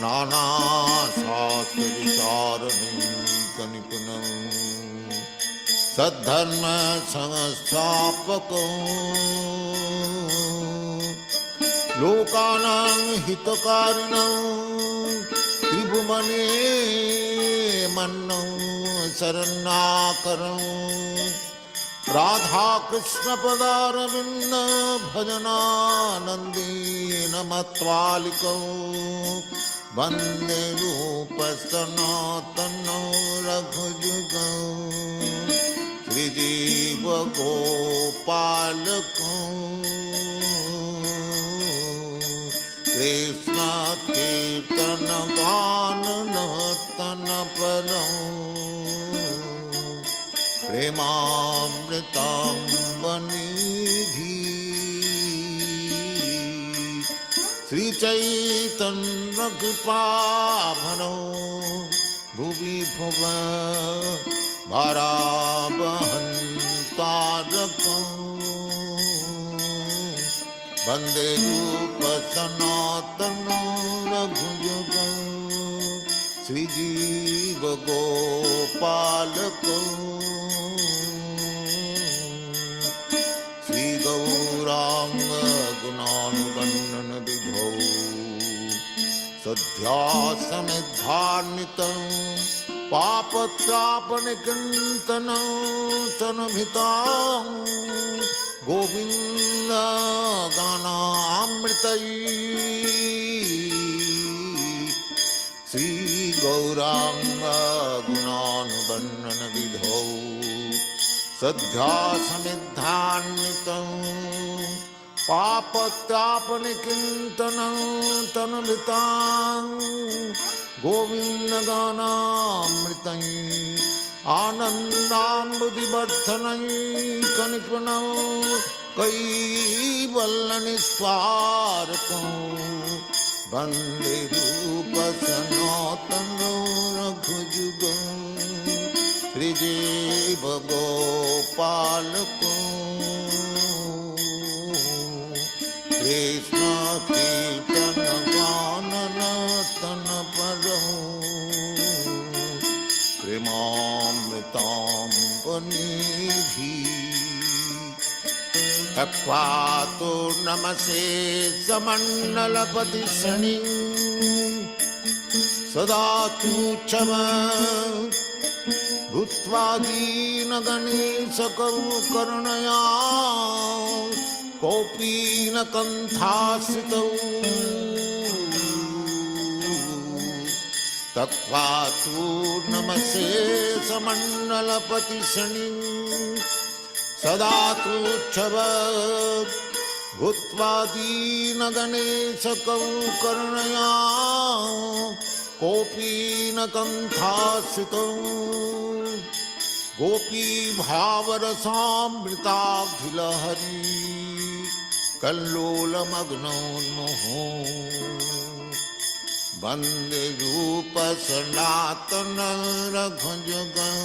नाना शास्त्र विचारणं कनिपुनं सद्धर्म संस्थापकं लोकानां हितकारिणं त्रिभुवने मन्नं शरणाकरं राधा कृष्ण पदारविन्द भजनानन्देन मत्वालिकं वन्दे रूप सनातनं रघुजुगं श्रीजीव गोपालकं कृष्ण कीर्तन गान नर्तन परं प्रेमामृतं वनिधि श्री चैतन्य कृपाभनो भुवि भुव भारावहन्तारकं वन्दे रूप सनातनं रघुयुगं श्रीजीव गोपालकं श्रीगौरांग गुणानुगणन विधौ सध्यासमिद्धान्वितं पापत्रापनिकृन्तनं तनुभृतां गोविन्द गानामृतैः श्री गौरांग गुणानुवर्णन विधौ सध्यासमिद्धान्वितं पापत्रापनिकृन्तनं तनुभृतां गोविन्द गानामृतैः आनन्दाम्बुधिवर्धनैकनिपुनं कैवल्यनिस्वारकं वन्दे रूप सनातनं रघुजुगं श्रीजीव गोपालकं कृष्ण कीर्तन गान नर्तन परं प्रेमामृतं वनिधि अक्वातो नमसे समण्डलपति शनि सदा तुच्छम भूत्वा दीनगणेशकं करुणया कोऽपि न कण्ठाश्रितौ तत्त्वातु नमसे समण्डलपति शनि सदा तुच्छव भूत्वा दीनगणेशकं करुणया कोऽपि न कण्ठाश्रितौ गोपी भावरसामृताभिलहरी कल्लोलमग्नोन्मुहो वन्दे रूप सनातनं रघुजुगं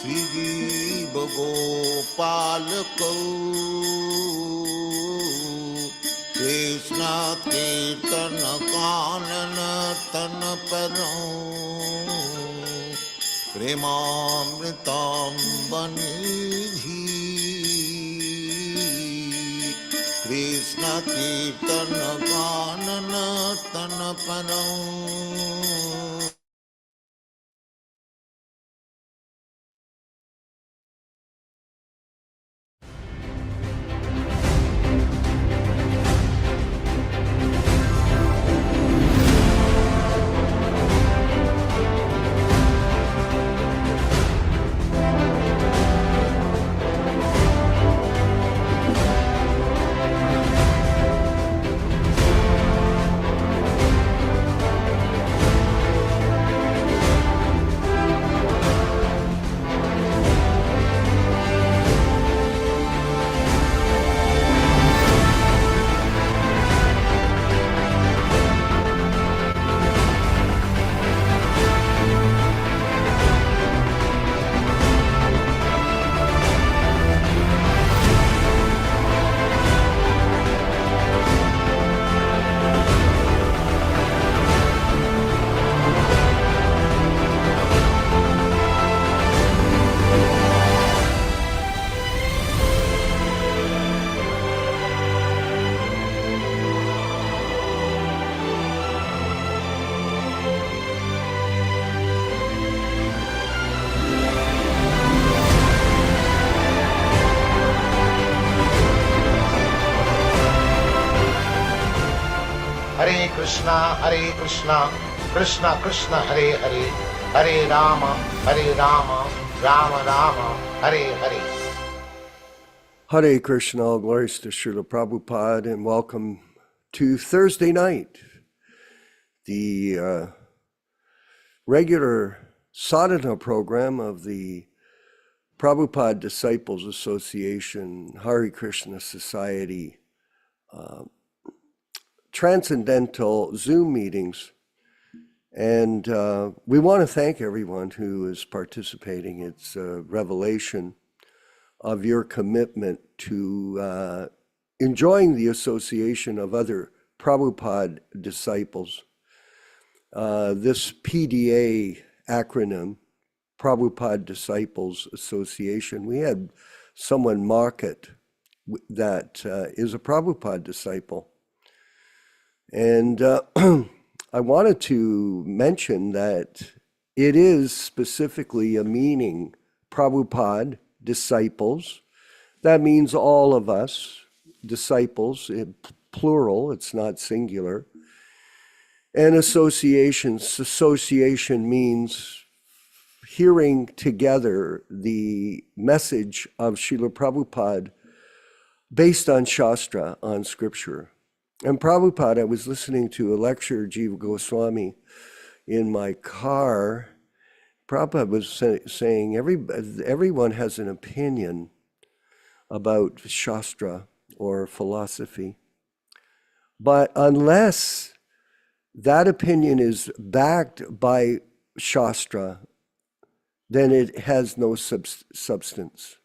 श्रीजीव गोपालकं कृष्ण कीर्तन कानन तन परं प्रेमामृतं वनिधि कृष्ण कीर्तन गान नर्तन परं Hare Krishna, Krishna Krishna, Hare Hare, Hare Rama, Rama Rama, Hare Hare. Hare Krishna, all glories to Srila Prabhupada, and welcome to Thursday night, the regular sadhana program of the Prabhupada Disciples Association, Hare Krishna Society, transcendental Zoom meetings. And we want to thank everyone who is participating. It's a revelation of your commitment to enjoying the association of other Prabhupada disciples. This PDA acronym, Prabhupada Disciples Association, we had someone mock it that is a Prabhupada disciple. And I wanted to mention that it is specifically a meaning, Prabhupada disciples. That means all of us, disciples, plural, it's not singular. And association means hearing together the message of Srila Prabhupada based on Shastra, on scripture. And Prabhupada, I was listening to a lecture, Jiva Goswami, in my car. Prabhupada was saying everyone has an opinion about Shastra or philosophy. But unless that opinion is backed by Shastra, then it has no substance.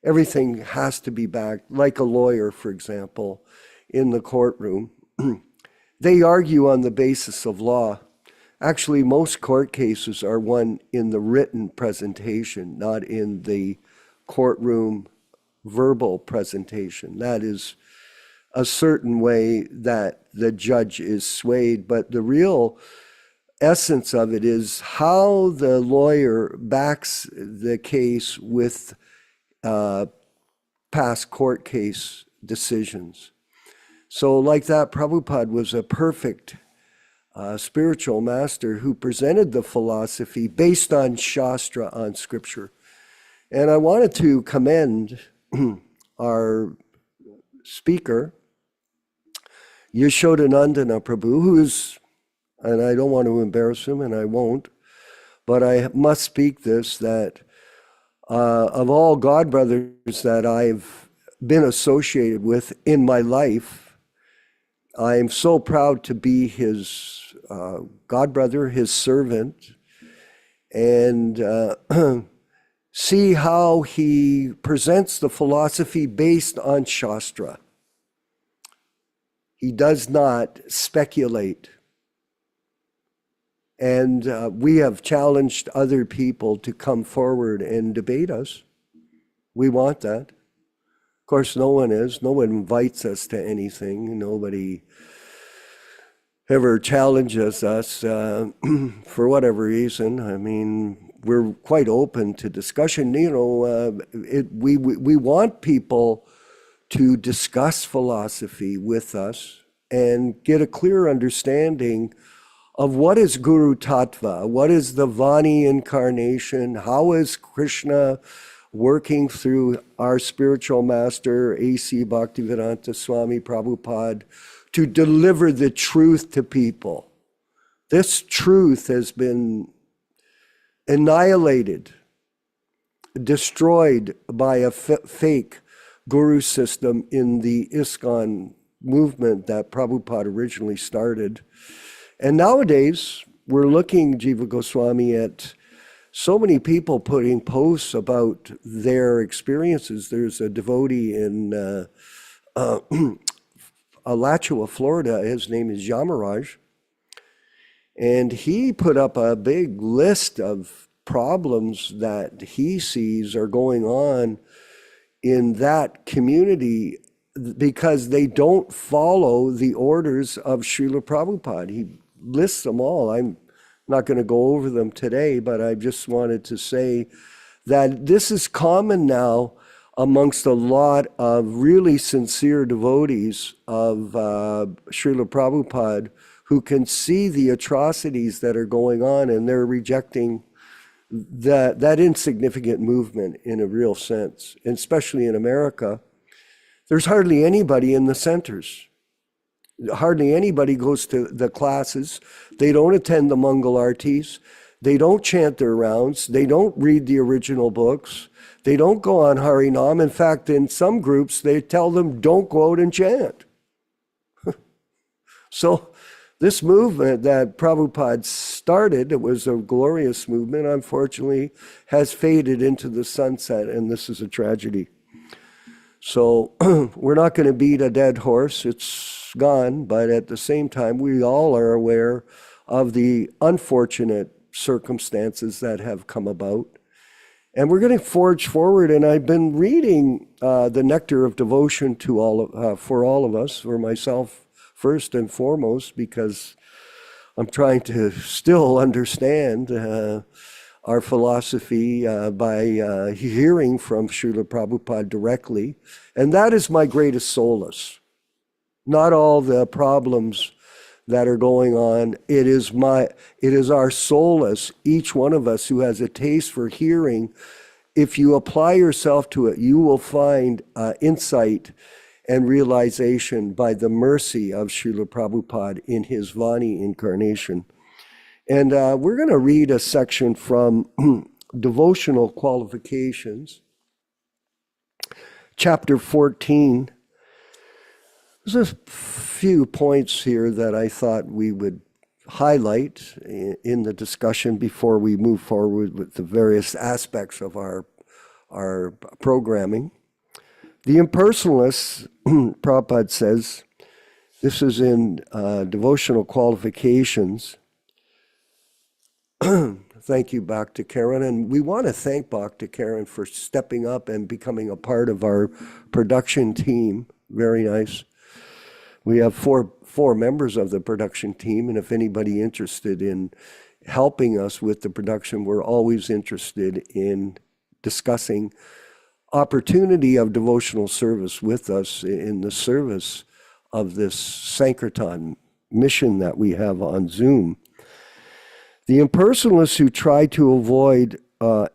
Everything has to be backed, like a lawyer, for example, in the courtroom. They argue on the basis of law. Actually, most court cases are won in the written presentation, not in the courtroom verbal presentation. That is a certain way that the judge is swayed, but the real essence of it is how the lawyer backs the case with past court case decisions. So like that, Prabhupada was a perfect spiritual master who presented the philosophy based on Shastra, on scripture. And I wanted to commend our speaker, Nityānanda Prabhu, who's, and I don't want to embarrass him, and I won't, but I must speak this, that of all God brothers that I've been associated with in my life, I am so proud to be his God brother, his servant, and see how he presents the philosophy based on Shastra. He does not speculate. And we have challenged other people to come forward and debate us. We want that. Of course, no one invites us to anything. Nobody ever challenges us for whatever reason. I mean, we're quite open to discussion. You know, we want people to discuss philosophy with us and get a clear understanding of what is Guru Tattva, what is the Vani incarnation, how is Krishna working through our spiritual master, A.C. Bhaktivedanta Swami Prabhupada, to deliver the truth to people. This truth has been annihilated, destroyed by a fake guru system in the ISKCON movement that Prabhupada originally started. And nowadays, we're looking, Jiva Goswami, at so many people putting posts about their experiences. There's a devotee in Alachua, Florida. His name is Yamaraj. And he put up a big list of problems that he sees are going on in that community because they don't follow the orders of Srila Prabhupada. He lists them all. I'm not going to go over them today, but I just wanted to say that this is common now amongst a lot of really sincere devotees of Srila Prabhupada who can see the atrocities that are going on, and they're rejecting that insignificant movement in a real sense, and especially in America. There's hardly anybody in the centers. Hardly anybody goes to the classes. They don't attend the Mangal Artis. They don't chant their rounds. They don't read the original books. They don't go on Harinam. In fact, in some groups, they tell them, don't go out and chant. So this movement that Prabhupada started, it was a glorious movement, unfortunately, has faded into the sunset, and this is a tragedy. So we're not going to beat a dead horse. It's gone, but at the same time, we all are aware of the unfortunate circumstances that have come about. And we're going to forge forward, and I've been reading the Nectar of Devotion to for all of us, for myself first and foremost, because I'm trying to still understand our philosophy by hearing from Srila Prabhupada directly. And that is my greatest solace. Not all the problems that are going on. It is our solace, each one of us who has a taste for hearing. If you apply yourself to it, you will find insight and realization by the mercy of Srila Prabhupada in his Vani incarnation. And we're going to read a section from Devotional Qualifications, chapter 14. There's a few points here that I thought we would highlight in the discussion before we move forward with the various aspects of our programming. The impersonalists, Prabhupada says, this is in Devotional Qualifications. Thank you, Bhakti Karen. And we want to thank Bhakti Karen for stepping up and becoming a part of our production team. Very nice. We have four members of the production team, and if anybody interested in helping us with the production, we're always interested in discussing opportunity of devotional service with us in the service of this Sankirtan mission that we have on Zoom. The impersonalists who try to avoid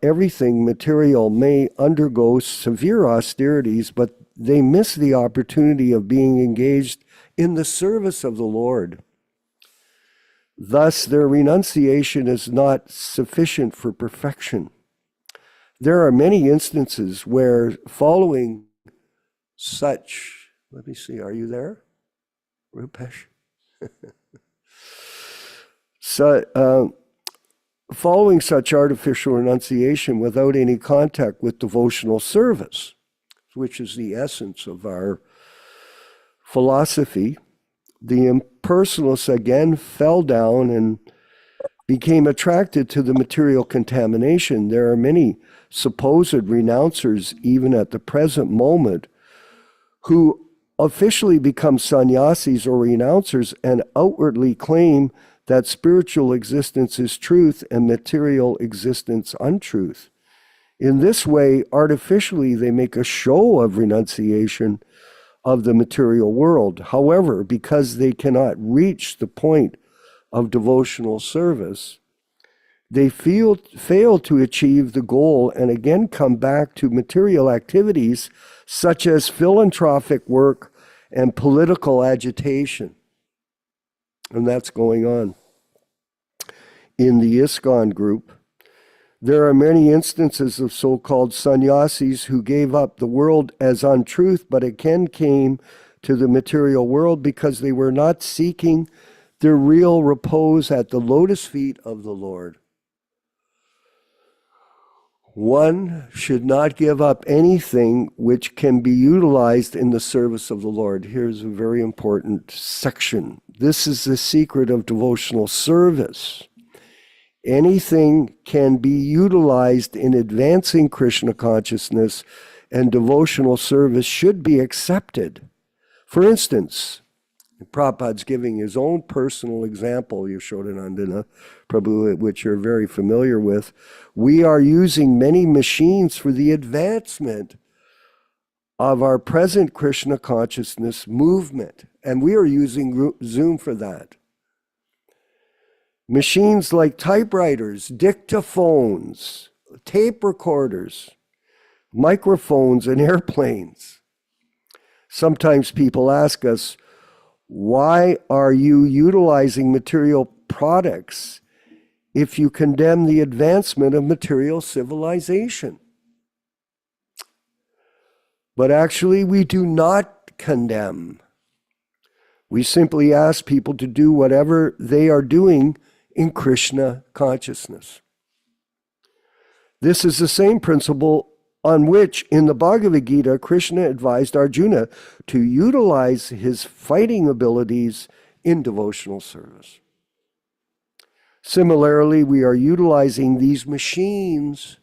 everything material may undergo severe austerities, but they miss the opportunity of being engaged in the service of the Lord. Thus, their renunciation is not sufficient for perfection. There are many instances where following such, let me see, are you there, Rupesh? Following such artificial renunciation without any contact with devotional service, which is the essence of our philosophy, the impersonalists again fell down and became attracted to the material contamination. There are many supposed renouncers, even at the present moment, who officially become sannyasis or renouncers and outwardly claim that spiritual existence is truth and material existence untruth. In this way, artificially, they make a show of renunciation of the material world. However, because they cannot reach the point of devotional service, they fail to achieve the goal and again come back to material activities such as philanthropic work and political agitation. And that's going on. In the ISKCON group, there are many instances of so-called sannyasis who gave up the world as untruth, but again came to the material world because they were not seeking their real repose at the lotus feet of the Lord. One should not give up anything which can be utilized in the service of the Lord. Here's a very important section. This is the secret of devotional service. Anything can be utilized in advancing Krishna consciousness, and devotional service should be accepted. For instance, Prabhupada's giving his own personal example, Yashodanandana Prabhu, which you're very familiar with. We are using many machines for the advancement of our present Krishna consciousness movement. And we are using Zoom for that. Machines like typewriters, dictaphones, tape recorders, microphones, and airplanes. Sometimes people ask us, why are you utilizing material products if you condemn the advancement of material civilization? But actually, we do not condemn. We simply ask people to do whatever they are doing in Krishna consciousness. This is the same principle on which, in the Bhagavad Gita, Krishna advised Arjuna to utilize his fighting abilities in devotional service. Similarly, we are utilizing these machines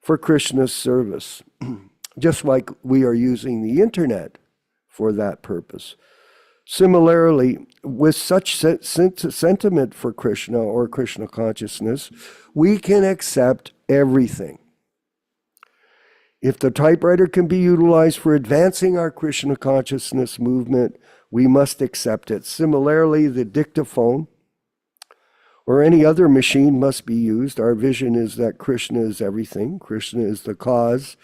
for Krishna's service, just like we are using the internet for that purpose. Similarly, with such sentiment for Krishna or Krishna consciousness, we can accept everything. If the typewriter can be utilized for advancing our Krishna consciousness movement, we must accept it. Similarly, the dictaphone or any other machine must be used. Our vision is that Krishna is everything. Krishna is the cause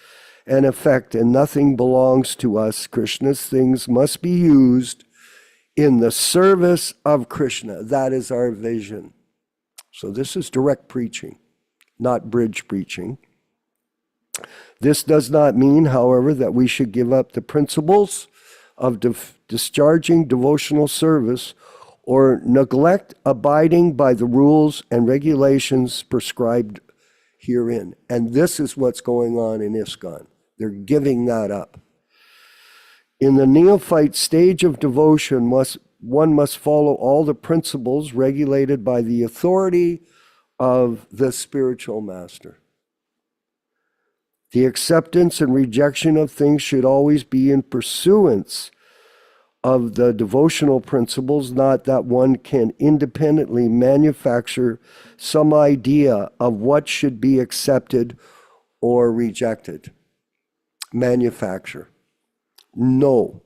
and effect, and nothing belongs to us. Krishna's things must be used in the service of Krishna. That is our vision. So this is direct preaching, not bridge preaching. This does not mean, however, that we should give up the principles of discharging devotional service or neglect abiding by the rules and regulations prescribed herein. And this is what's going on in ISKCON. They're giving that up. In the neophyte stage of devotion, one must follow all the principles regulated by the authority of the spiritual master. The acceptance and rejection of things should always be in pursuance of the devotional principles, not that one can independently manufacture some idea of what should be accepted or rejected. Manufacture. No.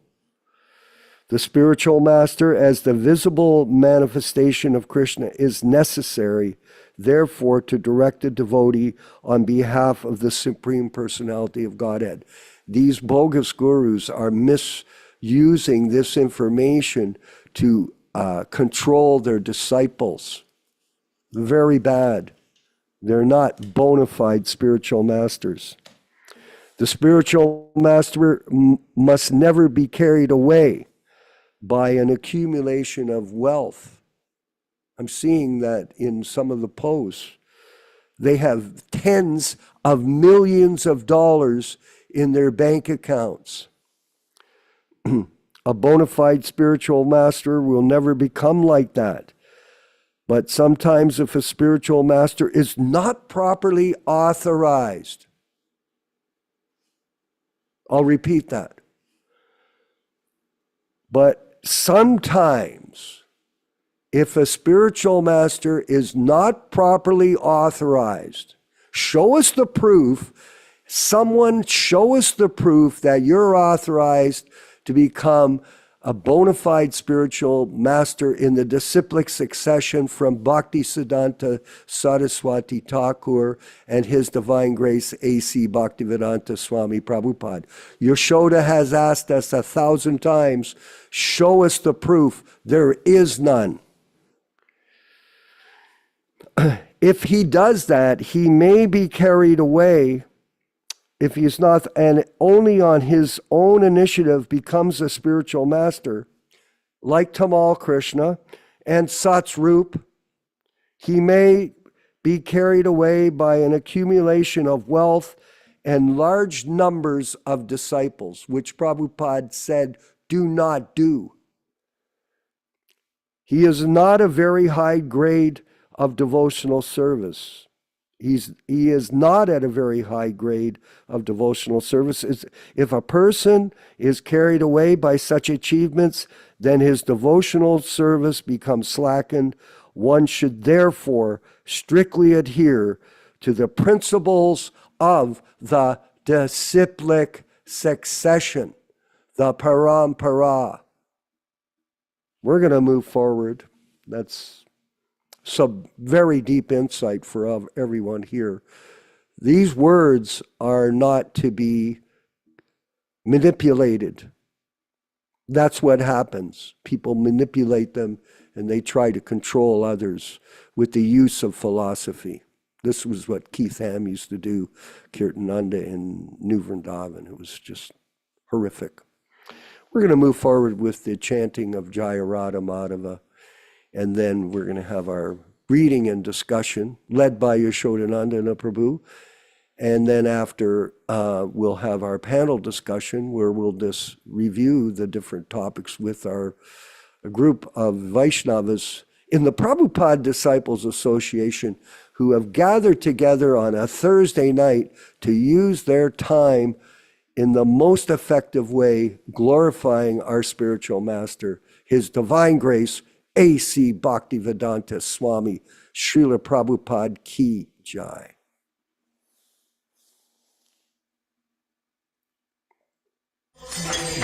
The spiritual master, as the visible manifestation of Krishna, is necessary, therefore, to direct the devotee on behalf of the Supreme Personality of Godhead. These bogus gurus are misusing this information to control their disciples. Very bad. They're not bona fide spiritual masters. The spiritual master must never be carried away by an accumulation of wealth. I'm seeing that in some of the posts. They have tens of millions of dollars in their bank accounts. A bona fide spiritual master will never become like that. But sometimes if a spiritual master is not properly authorized, I'll repeat that. But sometimes, if a spiritual master is not properly authorized, show us the proof. Someone show us the proof that you're authorized to become a bona fide spiritual master in the disciplic succession from Bhaktisiddhanta Saraswati Thakur and His Divine Grace A.C. Bhaktivedanta Swami Prabhupada. Yashoda has asked us 1,000 times, show us the proof. There is none. If he does that, he may be carried away. If he is not, and only on his own initiative becomes a spiritual master, like Tamal Krishna and Satsrup, he may be carried away by an accumulation of wealth and large numbers of disciples, which Prabhupada said, do not do. He is not a very high grade of devotional service. He is not at a very high grade of devotional service. If a person is carried away by such achievements, then his devotional service becomes slackened. One should therefore strictly adhere to the principles of the disciplic succession, the parampara. We're going to move forward. That's some very deep insight for everyone here. These words are not to be manipulated. That's what happens. People manipulate them and they try to control others with the use of philosophy. This was what Keith Ham used to do, Nityānanda in New Vrindavan. It was just horrific. We're going to move forward with the chanting of Jaya Radha Madhava, and then we're going to have our reading and discussion led by Yashodananda and Prabhu. And then after, we'll have our panel discussion where we'll just review the different topics with our group of Vaishnavas in the Prabhupada Disciples Association who have gathered together on a Thursday night to use their time in the most effective way, glorifying our spiritual master, His Divine Grace, A.C. Bhaktivedanta Swami, Srila Prabhupada Ki Jai.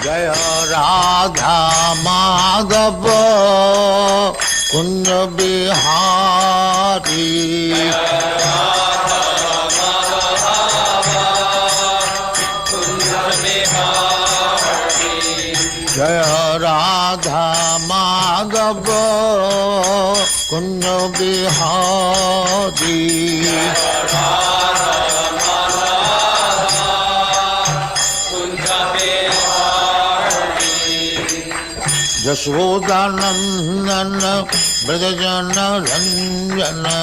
Jaya Radha Madhava Kunja Bihari Jaya Radha Madhava Kunja Bihari Yashodanandana Brajajana Ranjana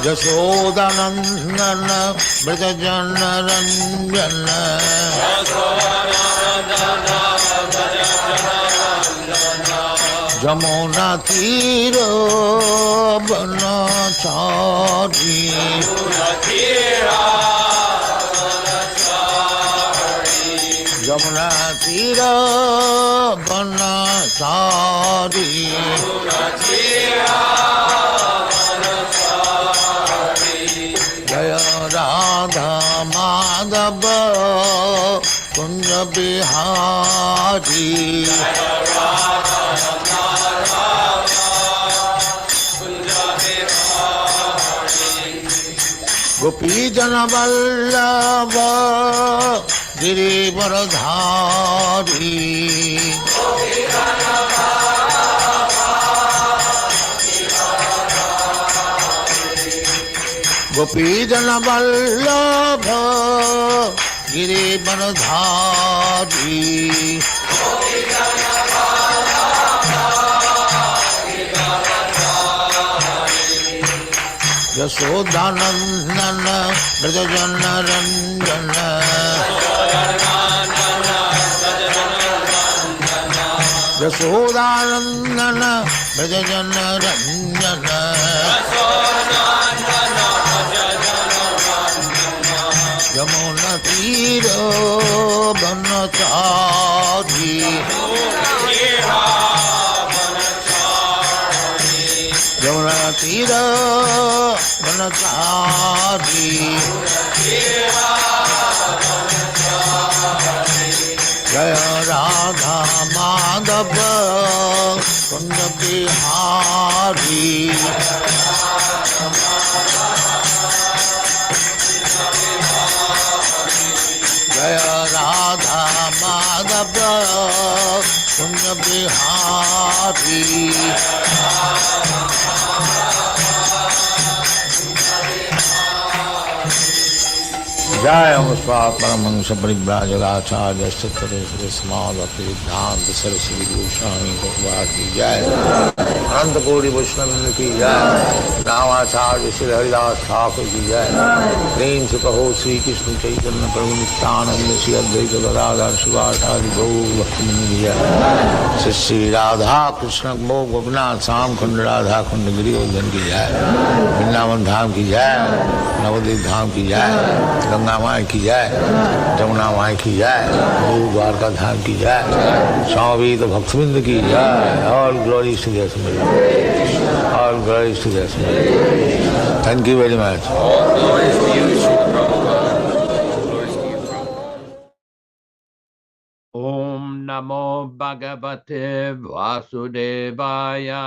Yashodanandana Brajajana Ranjana Jamuna Tira Banachari Jamuna Tira Banachari Jaya Radha Madhava Kunja Bihari Gopi Jana Vallabha Girivaradhari Gopi Jana Vallabha Girivaradhari Yashodanandana Brajajana Ranjana Yashodanandana Brajajana Ranjana Yamuna Tira Banachari Yamuna Tira Banachari Jaya Radha Madhava Kunja Bihari Jaya Radha Madhava Kunja Bihari Jaya Musva Paramahansa Parivrajagacharya Sattva Smadhati Siddhanta Saraswati Goswami Bhagavati Jaya Ananta Kodi Vaishnava Ki Jaya Ramacharya Shri Haridas Thakur Ki Jaya Prem Se Kaho Sri Krishna Chaitanya Prabhu Nityānanda Shri Advaita Gadadhar Shivāchari Gaur Bhakti Ki Jaya Shri Radha Krishna Mokh Gopinath Sam Khund Radha Khund Girivardhan Ki Jaya Vrindavan Dham Ki Jaya Navadvip Dham Ki Jaya Ganga Ganga माँ की जय, जमुना माँ की जय, गुरु द्वारका धाम की जय, स्वामी तो भक्तविंद की जय। All glories to the assembly, all glories to the assembly. Thank you very much. All glories to you, Srila Prabhupada. Glories to you, Prabhupada. Om Namo Bhagavate Vasudevaya.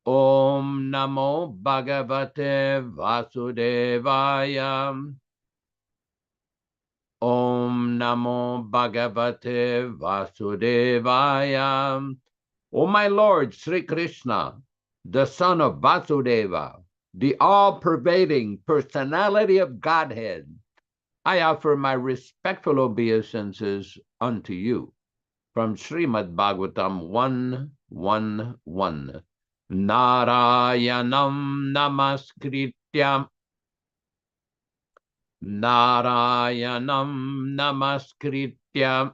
Om Namo Bhagavate Vasudevaya. Om Namo Bhagavate Vasudevaya. O my Lord Sri Krishna, the son of Vasudeva, the all-pervading personality of Godhead, I offer my respectful obeisances unto you. From Srimad Bhagavatam 1:1:1. Narayanam namaskrityam. Narayanam namaskrityam.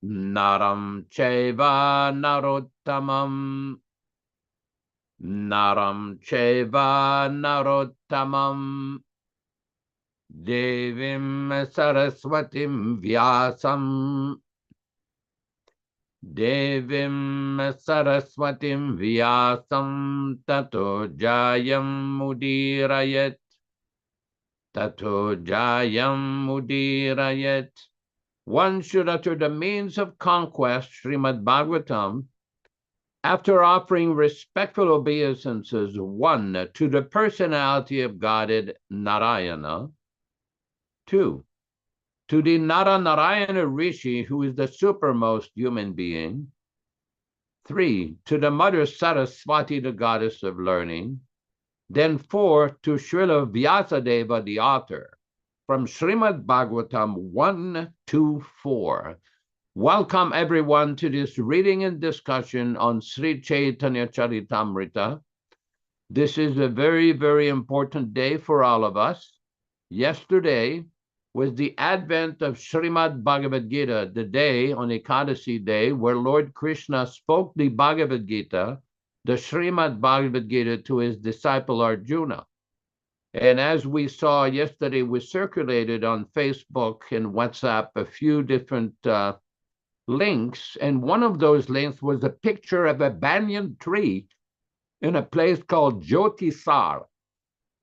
Naram chaiva narottamam. Naram chaiva narottamam. Devim Saraswatim Vyasam. Devim Saraswatim Vyasam Tato Jayam Mudirayat. Tato Jayam Mudirayat. One should utter the means of conquest, Srimad Bhagavatam, after offering respectful obeisances, one, to the personality of Godhead Narayana, two, to the Narayana Rishi, who is the supermost human being, three, to the mother Saraswati, the goddess of learning, then four, to Srila Vyasadeva, the author, from Srimad Bhagavatam 1-4. Welcome everyone to this reading and discussion on Sri Chaitanya Charitamrita. This is a very, very important day for all of us. Yesterday was the advent of Srimad Bhagavad Gita, the day on Ekadasi day where Lord Krishna spoke the Bhagavad Gita, the Srimad Bhagavad Gita, to his disciple Arjuna. And as we saw yesterday, we circulated on Facebook and WhatsApp a few different links, and one of those links was a picture of a banyan tree in a place called Jyotisar,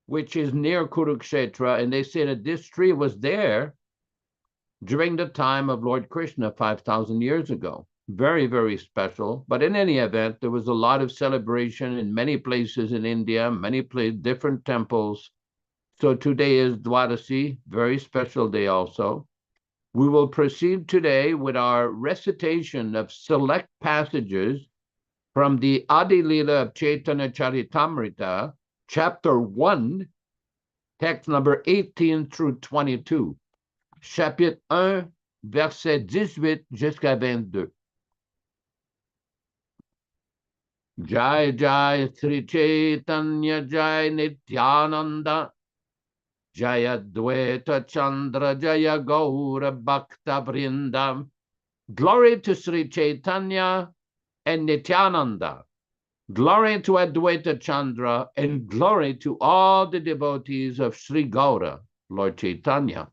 which is near Kurukshetra, and they say that this tree was there during the time of Lord Krishna 5,000 years ago. Very, very special. But in any event, there was a lot of celebration in many places in India, many different temples. So today is Dwadasi, very special day also. We will proceed today with our recitation of select passages from the Adi Lila of Chaitanya Charitamrita, chapter 1, text number 18 through 22. Chapitre 1, verset 18 jusqu'à 22. Jai Jai Sri Chaitanya Jai Nityānanda Jaya Dvaita Chandra Jaya Gaura Bhakta Vrinda. Glory to Sri Chaitanya and Nityānanda. Glory to Advaita Chandra, and glory to all the devotees of Sri Gaura, Lord Chaitanya.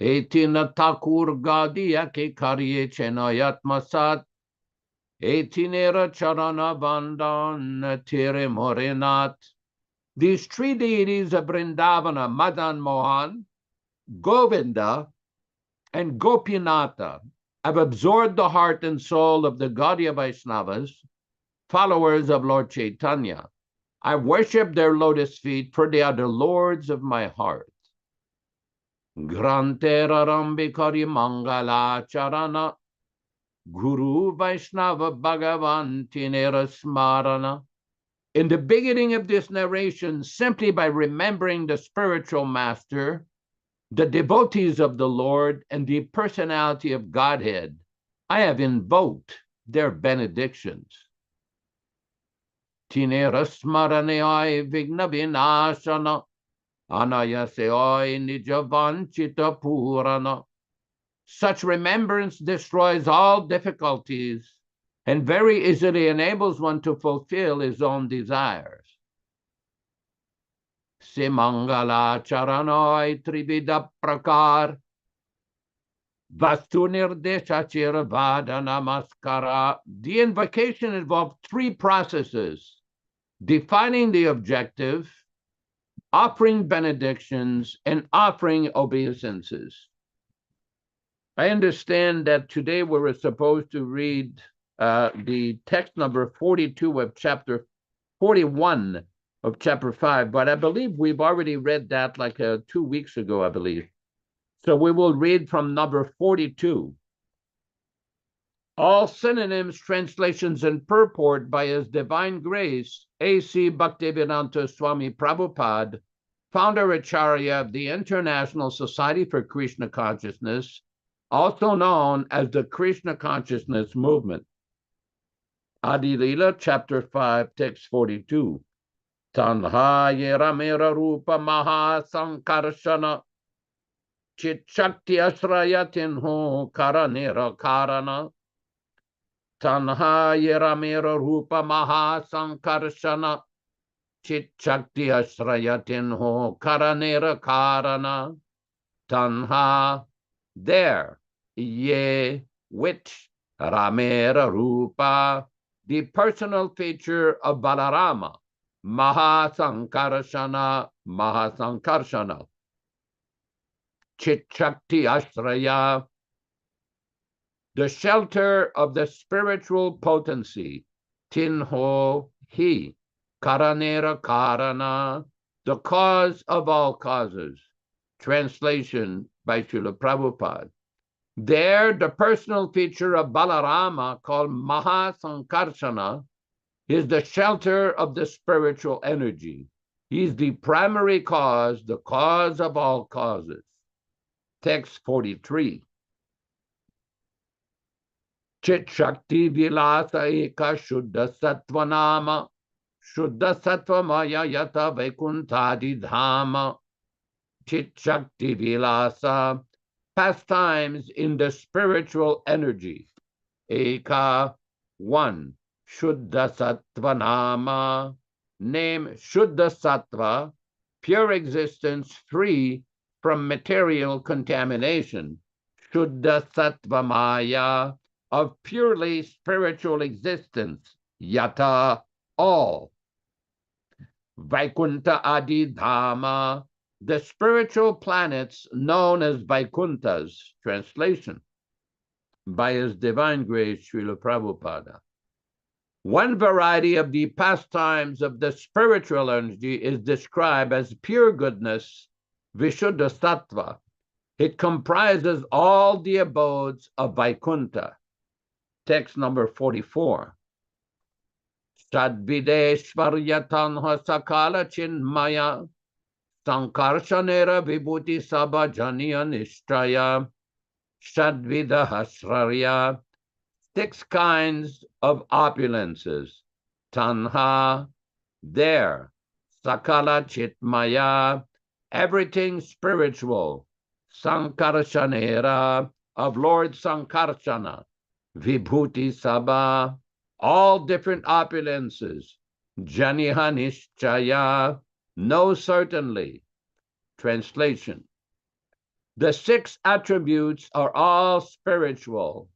Etina Thakur Gadiya ke Karye Chenayat Masat. Etinera Charana Vandan Tere Morenat. These three deities of Vrindavana, Madan Mohan, Govinda, and Gopinatha, have absorbed the heart and soul of the Gaudiya Vaishnavas, followers of Lord Chaitanya. I worship their lotus feet, for they are the lords of my heart. Grantera Rambikari Mangala Charana, Guru Vaishnava Bhagavan Tinera Smarana. In the beginning of this narration, simply by remembering the spiritual master, the devotees of the Lord, and the personality of Godhead, I have invoked their benedictions. Tinera Smaraneai Vigna Vinashana, Anayaseoi Nijavanchita Purana. Such remembrance destroys all difficulties and very easily enables one to fulfill his own desires. Simangala Charanoi Trivida Prakar Vastunir Vada Namaskara. The invocation involved three processes: defining the objective, offering benedictions, and offering obeisances. I understand that today we were supposed to read the text number 42 of chapter 41 of chapter 5, but I believe we've already read that like 2 weeks ago, I believe. So we will read from number 42. All synonyms, translations, and purport by His Divine Grace, A.C. Bhaktivedanta Swami Prabhupada, Founder Acharya of the International Society for Krishna Consciousness, also known as the Krishna Consciousness Movement. Adi Lila, chapter 5, text 42. Tanhaya Ramira Rupa Maha Sankarshana Chit Shakti Asrayatin Ho Karanira Karana. Tanhaya Ramira Rupa Maha Sankarshana Chit Shakti Asrayatin Ho Karanira Karana. Tanha, there, ye, which, Ramera Rupa, the personal feature of Balarama, Mahasankarshana, Chit Shakti Ashraya, the shelter of the spiritual potency, Tinho, he, Karanera Karana, the cause of all causes. Translation by Srila Prabhupada. There, the personal feature of Balarama, called Mahasankarshana, is the shelter of the spiritual energy. He's the primary cause, the cause of all causes. Text 43. Chit Shakti Vilasa Eka Shuddha Sattvanama Shuddha Sattvamaya Yata Vaikuntadi Dhama. Chit Shakti Vilasa, pastimes in the spiritual energy. Eka, one, Shuddha Sattva Nama, name Shuddha Sattva, pure existence free from material contamination. Shuddha Sattva Maya, of purely spiritual existence. Yata, all. Vaikunta Adi Dhama, the spiritual planets known as Vaikuntas. Translation by His Divine Grace, Srila Prabhupada. One variety of the pastimes of the spiritual energy is described as pure goodness, Vishuddha Sattva. It comprises all the abodes of Vaikunta. Text number 44. Sadvideshvaryatanha sakala chinmaya Sankarshanera vibhuti sabhajaniya nishtaya Shadvida hasrarya, 6 kinds of opulences. Tanha, there. Sakala chitmaya, everything spiritual. Sankarshanera, of Lord Sankarshana. Vibhuti sabha, all different opulences. Janiha nishchaya, know certainly. Translation. The 6 attributes are all spiritual.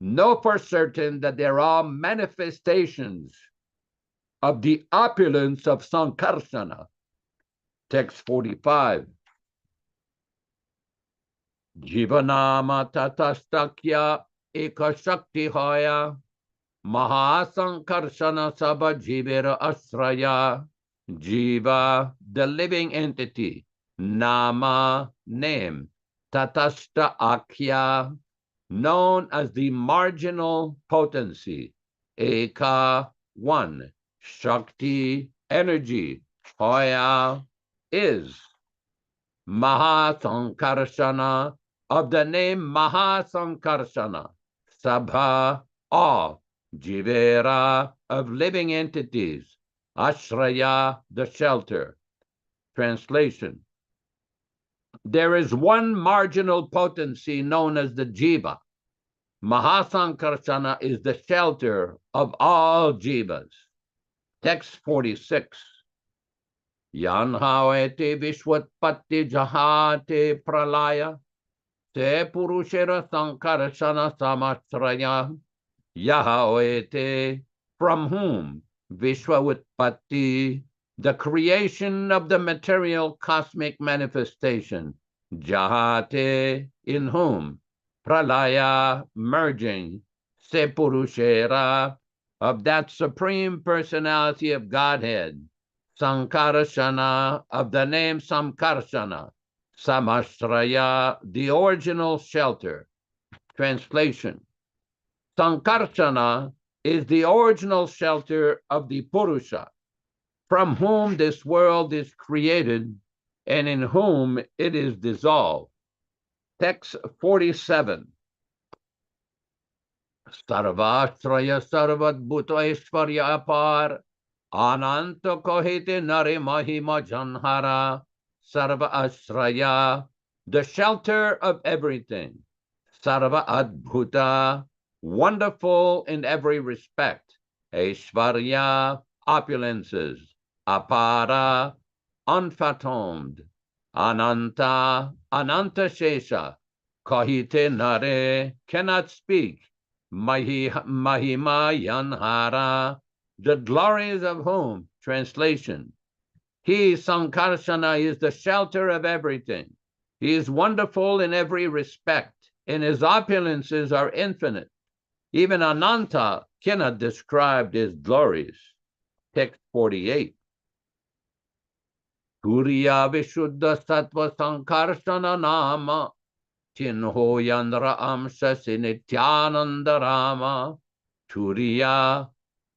Know for certain that they're all manifestations of the opulence of Sankarshana. Text 45. Jivanama tatastakya ekashakti hoya Mahasankarshana sabha jivera asraya. Jiva, the living entity. Nama, name. Tatashta Akhya, known as the marginal potency. Eka, one. Shakti, energy. Hoya, is. Mahasankarshana, of the name Mahasankarshana. Sabha, all. Jivera, of living entities. Ashraya, the shelter. Translation. There is one marginal potency known as the jiva. Mahasankarshana is the shelter of all jivas. Text 46. Yanhaete Vishwatpatti Jahate Pralaya Te Purushera Sankarashana Samasraya Yahaoete, from whom Vishwatpatti, the creation of the material cosmic manifestation, Jahate, in whom, Pralaya, merging, Se Purushera, of that supreme personality of Godhead, Sankarashana, of the name Samkarshana, Samasraya, the original shelter. Translation: Sankarshana is the original shelter of the Purusha, from whom this world is created and in whom it is dissolved. Text 47. Sarvashraya Sarvadbhuta Aishvarya Apar Ananta Kohite Nare Mahima Janhara Sarva Ashraya, the shelter of everything. Sarva Adbhuta, wonderful in every respect. Aishvarya, opulences. Apara, unfathomed. Ananta, Ananta Shesha. Kahite Nare, cannot speak. Mahima Yanhara, the glories of whom? Translation: He, Sankarshana, is the shelter of everything. He is wonderful in every respect, and his opulences are infinite. Even Ananta cannot describe his glories. Text 48. Turiya Vishuddha Sattva Sankarshana Nama Chinho Yandra Amsha Nityānanda Rama. Turiya,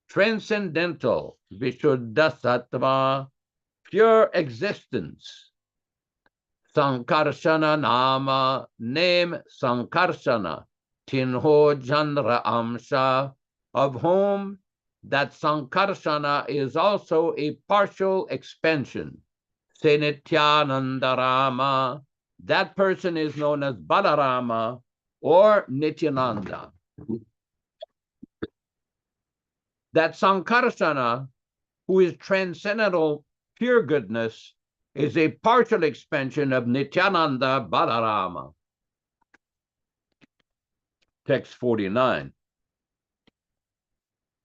transcendental, Vishuddha Sattva, pure existence. Sankarshana Nama, name Sankarshana, Tinho Jandra Amsha, of whom that Sankarshana is also a partial expansion. Se Nityānanda Rama, that person is known as Balarama or Nityānanda. That Sankarshana, who is transcendental pure goodness, is a partial expansion of Nityānanda Balarama. Text 49.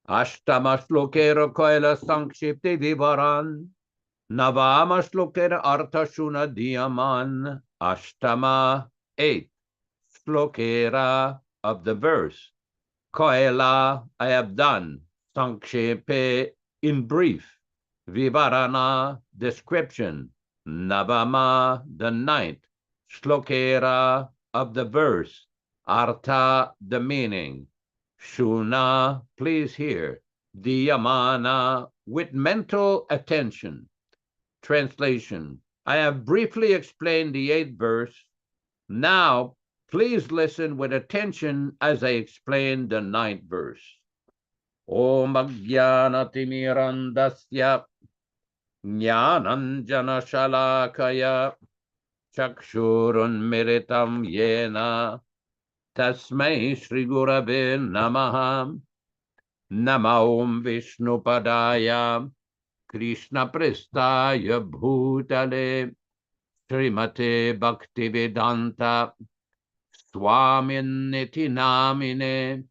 Ashtama Shlokera Koila Sankshipti Vivaran Navama Shlokera Artha Shuna Diyaman. Ashtama 8. Shlokera of the verse. Koila, I have done. Sankshepe, in brief. Vivarana, description. Navama, the ninth. Shlokera, of the verse. Artha, the meaning. Shuna, please hear. Diyamana, with mental attention. Translation: I have briefly explained the 8th verse. Now, please listen with attention as I explain the 9th verse. Om Ajnanatirmirandasya Jnananjana Shalakaya Chakshurunmiritam Yena Tasmai Shri Gurave Namaha. Nama Om Vishnupadaya Krishna Prestaya Bhutale Srimate Bhaktivedanta Swaminiti Namine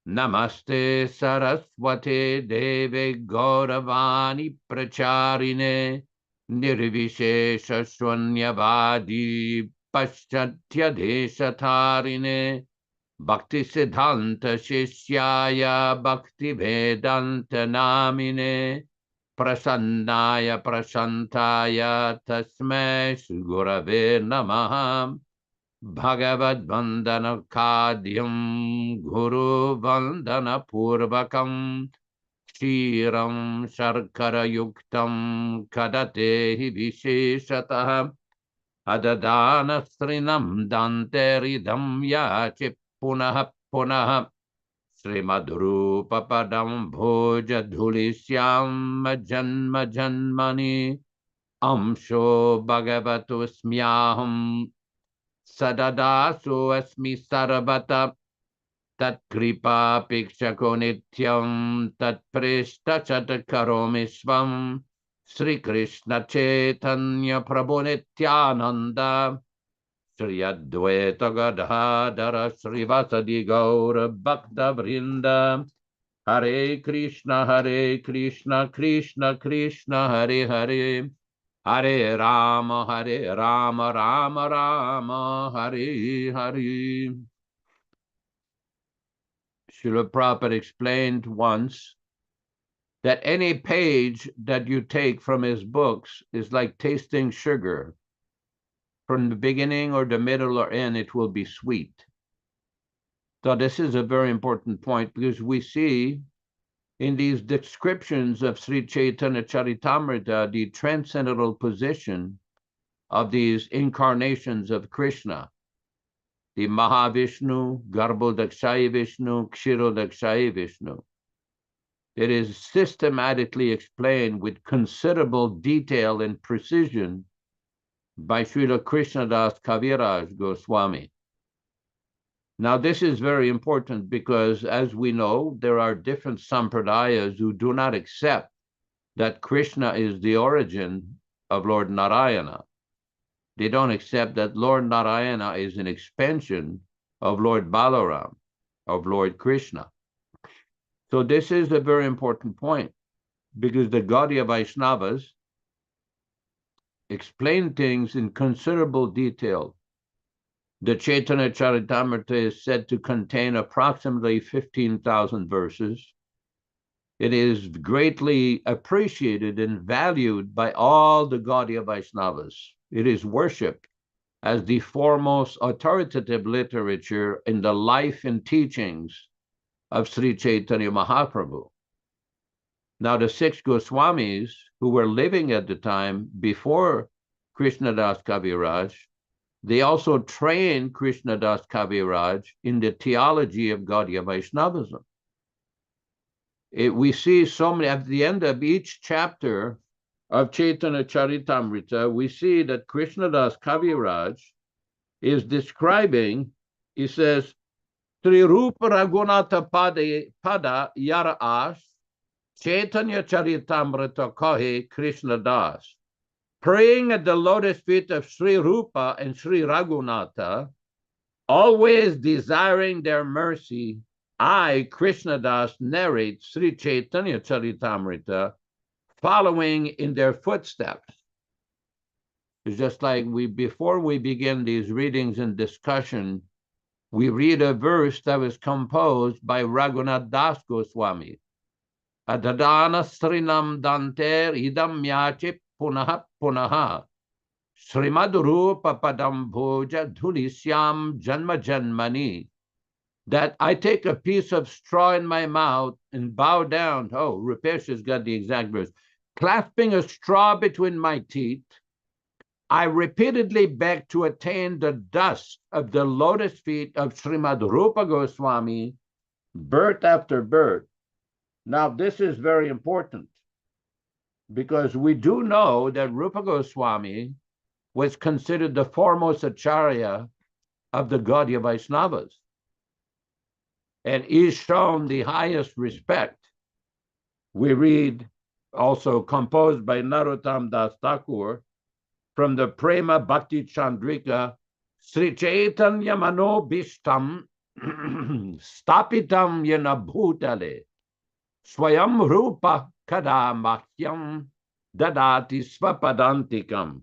Namaste Saraswate Deve Gauravani Pracharine Nirvishesha Shwanyavadi Paschatya Deshatarine Bhakti Siddhanta Shishyaya Bhakti Vedanta Namine Prasannaya Prashantaya Tasmai Gurave Namaha. Bhagavad Vandana Kadyam Guru Vandana Purvakam Shiram Sharkara Yuktam Kadatehi Visheshataha Adadana Srinam Danteridam Yachi Punaha Punaha Srimadru Papadam Bhoja Dhulisyam Janma Janmani Amsho Bhagavatu Smyaham Sadadasu Asmi Sarabata Tat Kripa Pikshako Nityam Tat Prishta Chatakaromisvam Sri Krishna Chaitanya Prabhu Nityānanda, Sri Advaita Gadadhara Srivasadi Gaura Bhakta Vrinda, Hare Krishna, Krishna Krishna, Hare Hare, Hare Rama, Rama Rama, Hare Hare. Srila Prabhupada explained once that any page that you take from his books is like tasting sugar. From the beginning or the middle or end, it will be sweet. So this is a very important point, because we see in these descriptions of Sri Chaitanya Charitamrita the transcendental position of these incarnations of Krishna, the Mahavishnu, Garbhodakshaya Vishnu, Kshirodakshaya Vishnu. It is systematically explained with considerable detail and precision by Srila Krishnadas Kaviraj Goswami. Now, this is very important because, as we know, there are different sampradayas who do not accept that Krishna is the origin of Lord Narayana. They don't accept that Lord Narayana is an expansion of Lord Balaram, of Lord Krishna. So this is a very important point, because the Gaudiya Vaishnavas explain things in considerable detail. The Chaitanya Charitamrita is said to contain approximately 15,000 verses. It is greatly appreciated and valued by all the Gaudiya Vaishnavas. It is worshipped as the foremost authoritative literature in the life and teachings of Sri Chaitanya Mahaprabhu. Now, the 6 Goswamis who were living at the time before Krishnadas Kaviraj, they also trained Krishnadas Kaviraj in the theology of Gaudiya Vaishnavism. We see so many, at the end of each chapter of Chaitanya Charitamrita, we see that Krishnadas Kaviraj is describing, he says, Sri Rupa Raghunatha Pada Yara As, Chaitanya Charitamrita Kahe Krishnadas. Praying at the lotus feet of Sri Rupa and Sri Raghunatha, always desiring their mercy, I, Krishnadas, narrate Sri Chaitanya Charitamrita, following in their footsteps. It's just like before we begin these readings and discussion, we read a verse that was composed by Raghunath Das Goswami. Adadana Srinam Danter Idam Yachip Punaha Punaha Srimad Rupa Padam Bhoja Dhulisyam Janma Janmani. That I take a piece of straw in my mouth and bow down. Oh, Rupesh has got the exact verse. Clasping a straw between my teeth, I repeatedly beg to attain the dust of the lotus feet of Srimad Rupa Goswami, birth after birth. Now, this is very important, because we do know that Rupa Goswami was considered the foremost acharya of the Gaudiya Vaishnavas, and is shown the highest respect. We read, also composed by Narottam Das Thakur, from the Prema Bhakti Chandrika, Sri Chaitanya Mano Bhishtam Stapitam Yana Bhutale Swayam Rupa Kadamakyam Dadati Svapadantikam.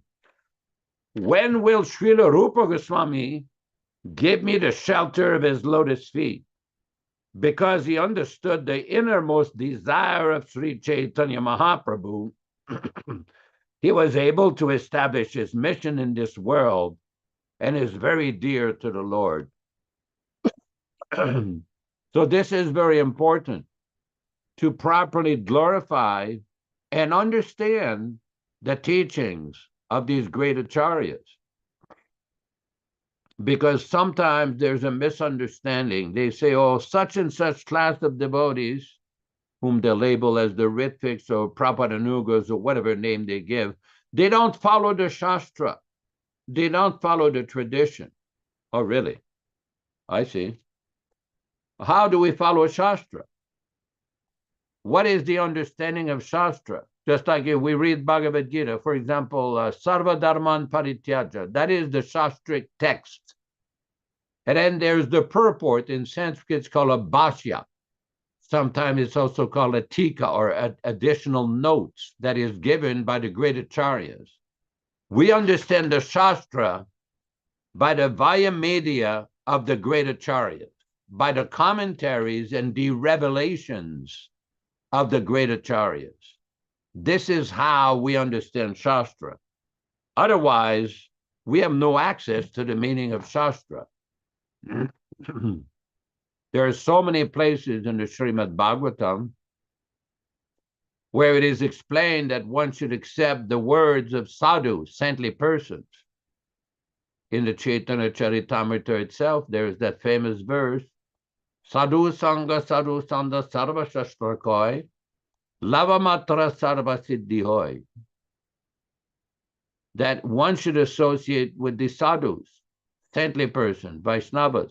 When will Srila Rupa Goswami give me the shelter of his lotus feet? Because he understood the innermost desire of Sri Chaitanya Mahaprabhu, he was able to establish his mission in this world and is very dear to the Lord. So this is very important, to properly glorify and understand the teachings of these great acharyas. Because sometimes there's a misunderstanding. They say, oh, such and such class of devotees, whom they label as the Ritviks or Prapadanugas or whatever name they give, they don't follow the Shastra. They don't follow the tradition. Oh, really? I see. How do we follow Shastra? What is the understanding of Shastra? Just like if we read Bhagavad Gita, for example, Sarva Dharman Parityaja, that is the Shastric text. And then there's the purport. In Sanskrit, it's called a bhashya. Sometimes it's also called a tika, or additional notes that is given by the great acharyas. We understand the Shastra by the via media of the great acharyas, by the commentaries and the revelations of the great acharyas. This is how we understand Shastra. Otherwise, we have no access to the meaning of Shastra. There are so many places in the Srimad Bhagavatam where it is explained that one should accept the words of sadhu, saintly persons. In the Chaitanya Charitamrita itself, there is that famous verse, Sadhu Sangha Sadhu Sanda Sarva Shastra Koi, Lava Matra Sarva Siddhi Hoy. That one should associate with the sadhus, saintly persons, Vaishnavas.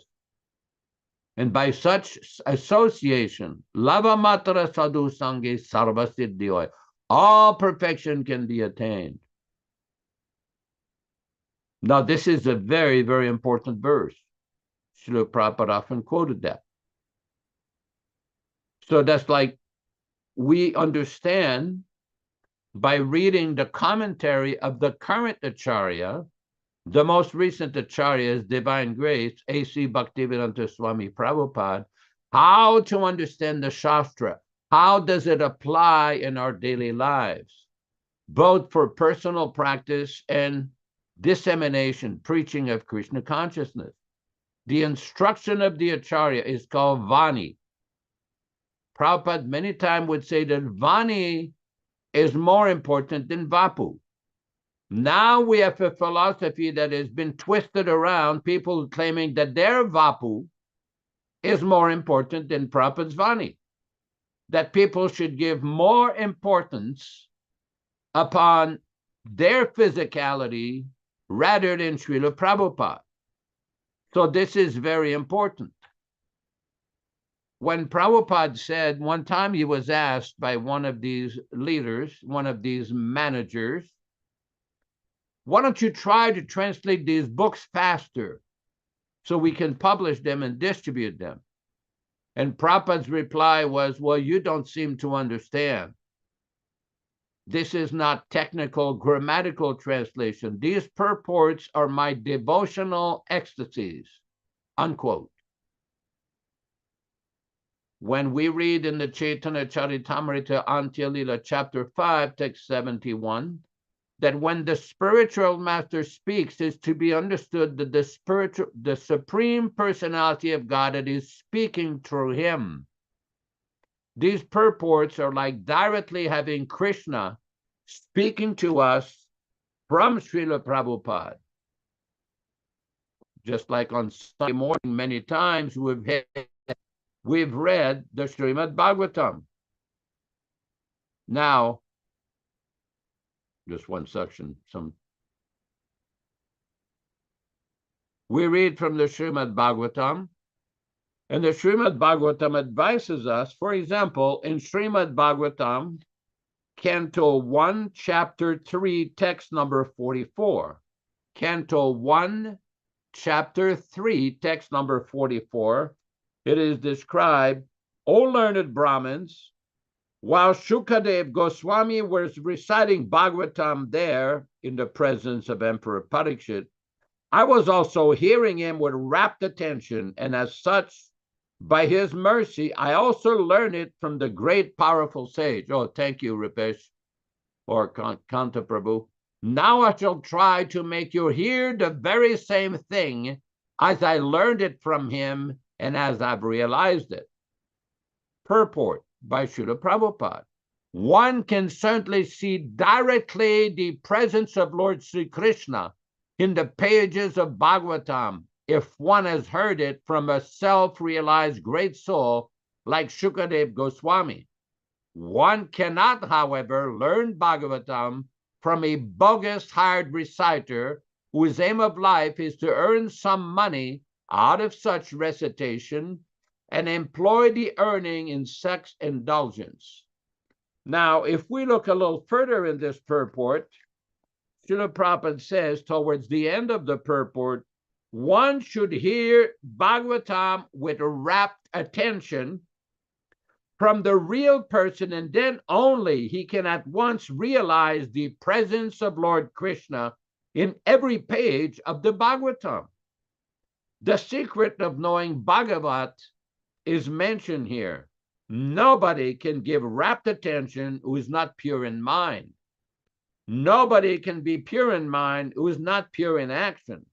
And by such association, Lava Matra Sadhu Sangha Sarva Siddhi Hoy, all perfection can be attained. Now, this is a very, very important verse. Srila Prabhupada often quoted that. So that's like we understand by reading the commentary of the current Acharya. The most recent Acharya is Divine Grace, A.C. Bhaktivedanta Swami Prabhupada, how to understand the Shastra. How does it apply in our daily lives, both for personal practice and dissemination, preaching of Krishna consciousness. The instruction of the Acharya is called Vani. Prabhupada many times would say that Vani is more important than Vapu. Now we have a philosophy that has been twisted around, people claiming that their Vapu is more important than Prabhupada's Vani. That people should give more importance upon their physicality rather than Srila Prabhupada. So this is very important. When Prabhupada said, one time he was asked by one of these leaders, one of these managers, why don't you try to translate these books faster so we can publish them and distribute them? And Prabhupada's reply was, well, you don't seem to understand. This is not technical grammatical translation. These purports are my devotional ecstasies, unquote. When we read in the Chaitanya Charitamrita Antya Lila, chapter 5, text 71, that when the spiritual master speaks, is to be understood that the supreme personality of God that is speaking through him. These purports are like directly having Krishna speaking to us from Srila Prabhupada. Just like on Sunday morning, many times we've read the Srimad Bhagavatam. Now, just one section. We read from the Srimad Bhagavatam, and the Srimad Bhagavatam advises us, for example, in Srimad Bhagavatam, Canto 1, Chapter 3, text number 44. Canto 1, Chapter 3, text number 44, it is described, O learned Brahmins, while Shukadev Goswami was reciting Bhagavatam there in the presence of Emperor Parikshit, I was also hearing him with rapt attention, and as such, by his mercy, I also learned it from the great powerful sage. Oh, thank you, Rupesh, or Kanta Prabhu. Now I shall try to make you hear the very same thing as I learned it from him and as I've realized it. Purport by Srila Prabhupada. One can certainly see directly the presence of Lord Sri Krishna in the pages of Bhagavatam if one has heard it from a self-realized great soul like Shukadev Goswami. One cannot, however, learn Bhagavatam from a bogus hired reciter whose aim of life is to earn some money out of such recitation and employ the earning in sex indulgence. Now, if we look a little further in this purport, Srila Prabhupada says towards the end of the purport, one should hear Bhagavatam with rapt attention from the real person, and then only he can at once realize the presence of Lord Krishna in every page of the Bhagavatam. The secret of knowing Bhagavat is mentioned here. Nobody can give rapt attention who is not pure in mind. Nobody can be pure in mind who is not pure in action.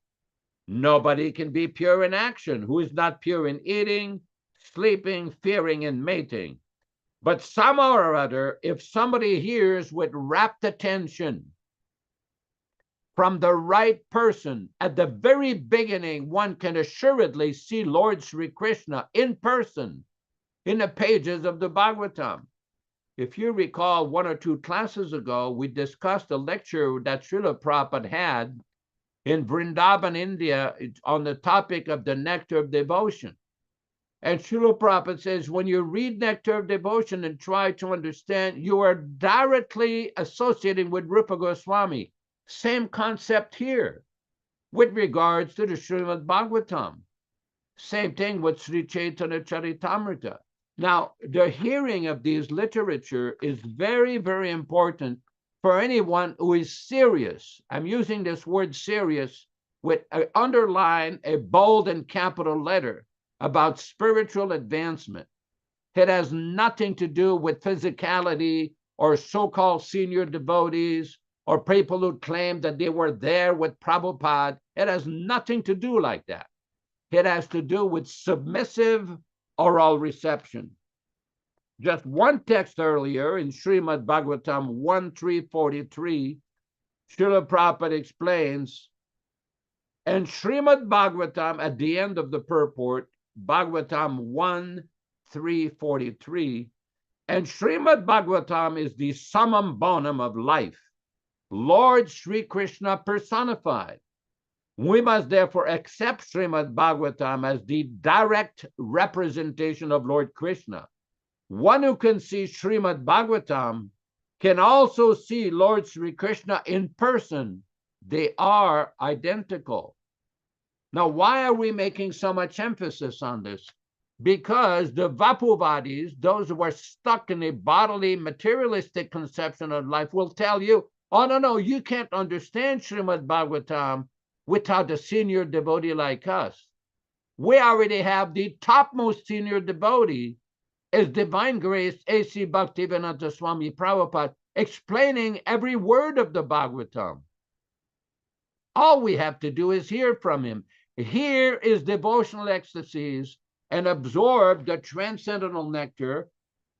Nobody can be pure in action who is not pure in eating, sleeping, fearing, and mating. But somehow or other, if somebody hears with rapt attention from the right person, at the very beginning, one can assuredly see Lord Sri Krishna in person in the pages of the Bhagavatam. If you recall, 1 or 2 classes ago, we discussed a lecture that Srila Prabhupada had in Vrindavan, India, on the topic of the nectar of devotion. And Srila Prabhupada says, when you read Nectar of Devotion and try to understand, you are directly associating with Rupa Goswami. Same concept here with regards to the Srimad Bhagavatam. Same thing with Sri Chaitanya Charitamrita. Now, the hearing of these literature is very, very important for anyone who is serious. I'm using this word serious with an underline, a bold and capital letter about spiritual advancement. It has nothing to do with physicality or so-called senior devotees or people who claim that they were there with Prabhupada. It has nothing to do like that. It has to do with submissive oral reception. Just one text earlier in Srimad Bhagavatam 1.3.43, Srila Prabhupada explains, and Srimad Bhagavatam at the end of the purport, Bhagavatam 1.3.43, and Srimad Bhagavatam is the summum bonum of life, Lord Sri Krishna personified. We must therefore accept Srimad Bhagavatam as the direct representation of Lord Krishna. One who can see Srimad Bhagavatam can also see Lord Sri Krishna in person. They are identical. Now, why are we making so much emphasis on this? Because the Vapuvadis, those who are stuck in a bodily, materialistic conception of life, will tell you, oh, no, you can't understand Srimad Bhagavatam without a senior devotee like us. We already have the topmost senior devotee as Divine Grace A.C. Bhaktivedanta Swami Prabhupada, explaining every word of the Bhagavatam. All we have to do is hear from him. Here is devotional ecstasies and absorb the transcendental nectar,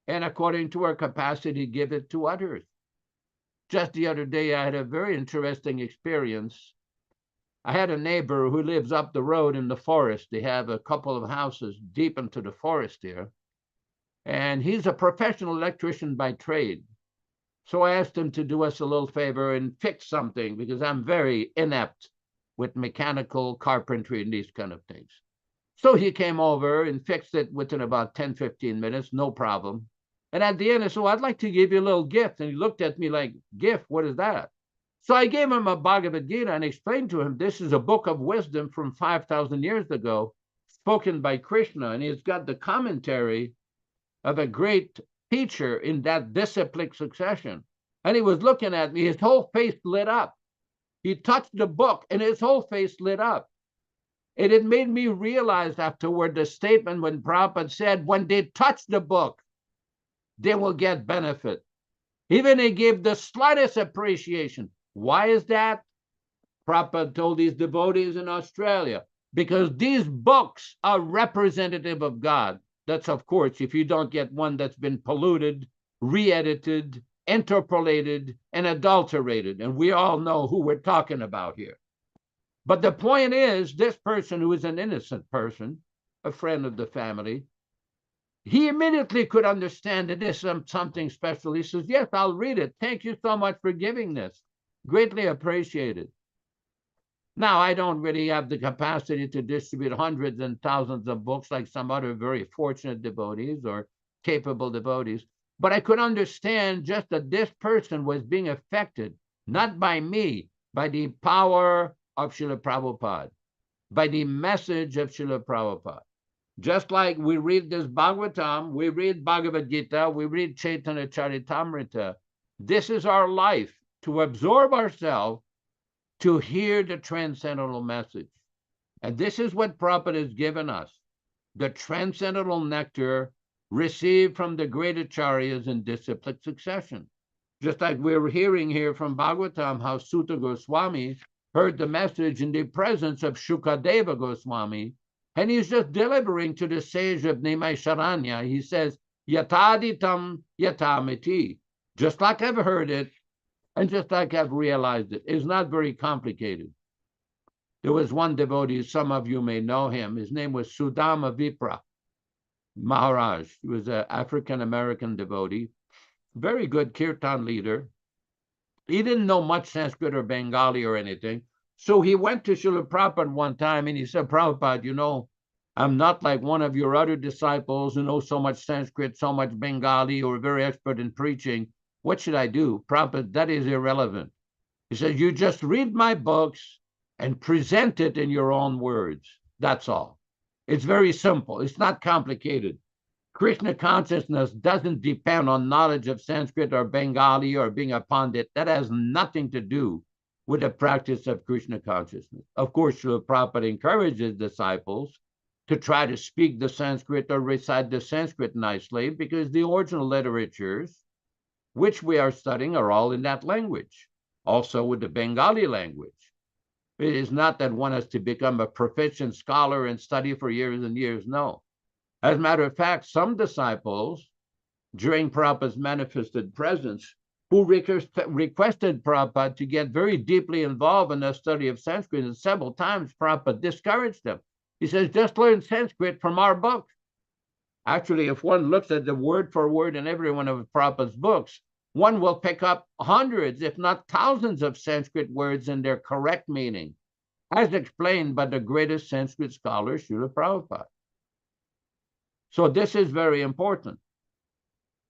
and according to our capacity, give it to others. Just the other day, I had a very interesting experience. I had a neighbor who lives up the road in the forest. They have a couple of houses deep into the forest here. And he's a professional electrician by trade. So I asked him to do us a little favor and fix something, because I'm very inept with mechanical carpentry and these kind of things. So he came over and fixed it within about 10, 15 minutes, no problem. And at the end, I said, well, I'd like to give you a little gift. And he looked at me like, gift, what is that? So I gave him a Bhagavad Gita and explained to him, this is a book of wisdom from 5,000 years ago, spoken by Krishna. And he's got the commentary of a great teacher in that disciplic succession. And he was looking at me, his whole face lit up. He touched the book and his whole face lit up. And it made me realize afterward the statement when Prabhupada said, when they touch the book, they will get benefit. Even he gave the slightest appreciation. Why is that? Prabhupada told these devotees in Australia, because these books are representative of God. That's, of course, if you don't get one that's been polluted, re-edited, interpolated, and adulterated. And we all know who we're talking about here. But the point is, this person who is an innocent person, a friend of the family, he immediately could understand that this is something special. He says, yes, I'll read it. Thank you so much for giving this. Greatly appreciated. Now, I don't really have the capacity to distribute hundreds and thousands of books like some other very fortunate devotees or capable devotees. But I could understand just that this person was being affected, not by me, by the power of Srila Prabhupada, by the message of Srila Prabhupada. Just like we read this Bhagavatam, we read Bhagavad Gita, we read Chaitanya Charitamrita. This is our life, to absorb ourselves, to hear the transcendental message. And this is what Prabhupada has given us, the transcendental nectar received from the great acharyas in disciplic succession. Just like we're hearing here from Bhagavatam, how Sutta Goswami heard the message in the presence of Shukadeva Goswami, and he's just delivering to the sage of Naimisharanya. He says, Yataditam yatamiti. Just like I've heard it, and just like I've realized it. It's not very complicated. There was one devotee, some of you may know him. His name was Sudama Vipra Maharaj. He was an African-American devotee, very good kirtan leader. He didn't know much Sanskrit or Bengali or anything. So he went to Srila Prabhupada one time and he said, Prabhupada, you know, I'm not like one of your other disciples who know so much Sanskrit, so much Bengali, or very expert in preaching. What should I do? Prabhupada, that is irrelevant. He said, you just read my books and present it in your own words. That's all. It's very simple. It's not complicated. Krishna consciousness doesn't depend on knowledge of Sanskrit or Bengali or being a Pandit. That has nothing to do with the practice of Krishna consciousness. Of course, Srila Prabhupada encourages disciples to try to speak the Sanskrit or recite the Sanskrit nicely, because the original literatures which we are studying are all in that language, also with the Bengali language. It is not that one has to become a proficient scholar and study for years and years, no. As a matter of fact, some disciples during Prabhupada's manifested presence who requested Prabhupada to get very deeply involved in the study of Sanskrit, and several times Prabhupada discouraged them. He says, just learn Sanskrit from our book. Actually, if one looks at the word for word in every one of Prabhupada's books, one will pick up hundreds, if not thousands, of Sanskrit words in their correct meaning, as explained by the greatest Sanskrit scholar, Srila Prabhupada. So this is very important,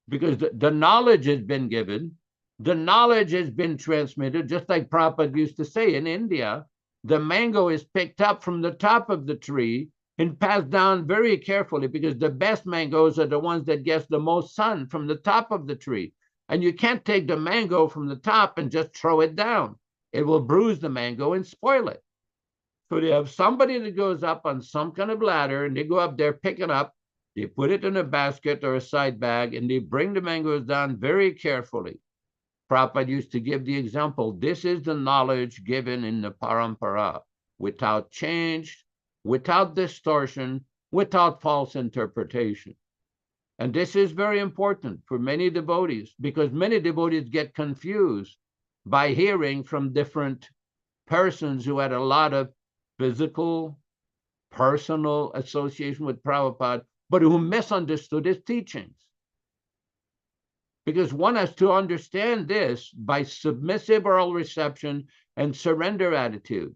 because the knowledge has been given, the knowledge has been transmitted, just like Prabhupada used to say in India, the mango is picked up from the top of the tree and passed down very carefully, because the best mangoes are the ones that get the most sun from the top of the tree. And you can't take the mango from the top and just throw it down. It will bruise the mango and spoil it. So they have somebody that goes up on some kind of ladder, and they go up there, pick it up, they put it in a basket or a side bag, and they bring the mangoes down very carefully. Prabhupada used to give the example, this is the knowledge given in the parampara, without change, without distortion, without false interpretation. And this is very important for many devotees, because many devotees get confused by hearing from different persons who had a lot of physical, personal association with Prabhupada, but who misunderstood his teachings. Because one has to understand this by submissive oral reception and surrender attitude.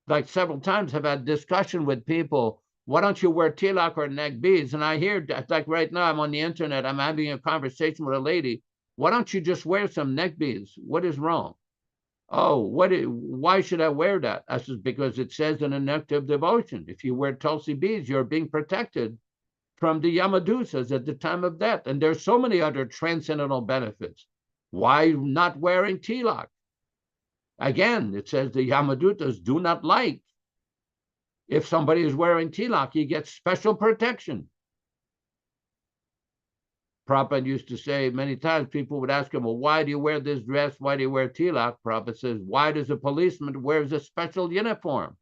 Like several times I've had discussion with people, why don't you wear tilak or neck beads? And I hear, like right now, I'm on the internet, I'm having a conversation with a lady. Why don't you just wear some neck beads? What is wrong? Oh, why should I wear that? I said, because it says in the nectar of devotion, if you wear tulsi beads, you're being protected from the yamadusas at the time of death. And there's so many other transcendental benefits. Why not wearing tilak? Again, it says the yamadutas do not like. If somebody is wearing tilak, he gets special protection. Prabhupada used to say many times, people would ask him, well, why do you wear this dress? Why do you wear tilak? Prabhupada says, why does a policeman wear a special uniform?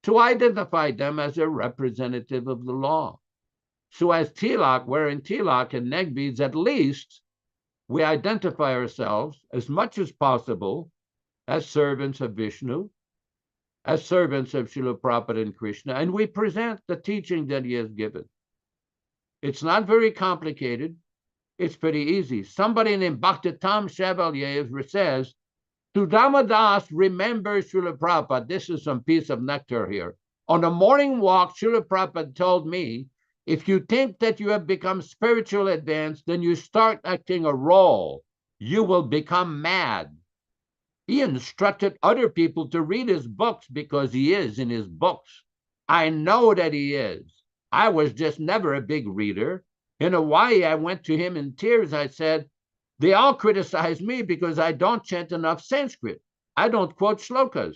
To identify them as a representative of the law. So as tilak, wearing tilak and neck beads, at least we identify ourselves as much as possible as servants of Vishnu, as servants of Srila Prabhupada and Krishna, and we present the teaching that he has given. It's not very complicated. It's pretty easy. Somebody named Bhaktitam Chevalier says, Sudama Das remembers Srila Prabhupada. This is some piece of nectar here. On a morning walk, Srila Prabhupada told me If you think that you have become spiritually advanced, then you start acting a role. You will become mad. He instructed other people to read his books because he is in his books. I know that he is. I was just never a big reader. In Hawaii, I went to him in tears. I said, they all criticize me because I don't chant enough Sanskrit. I don't quote shlokas.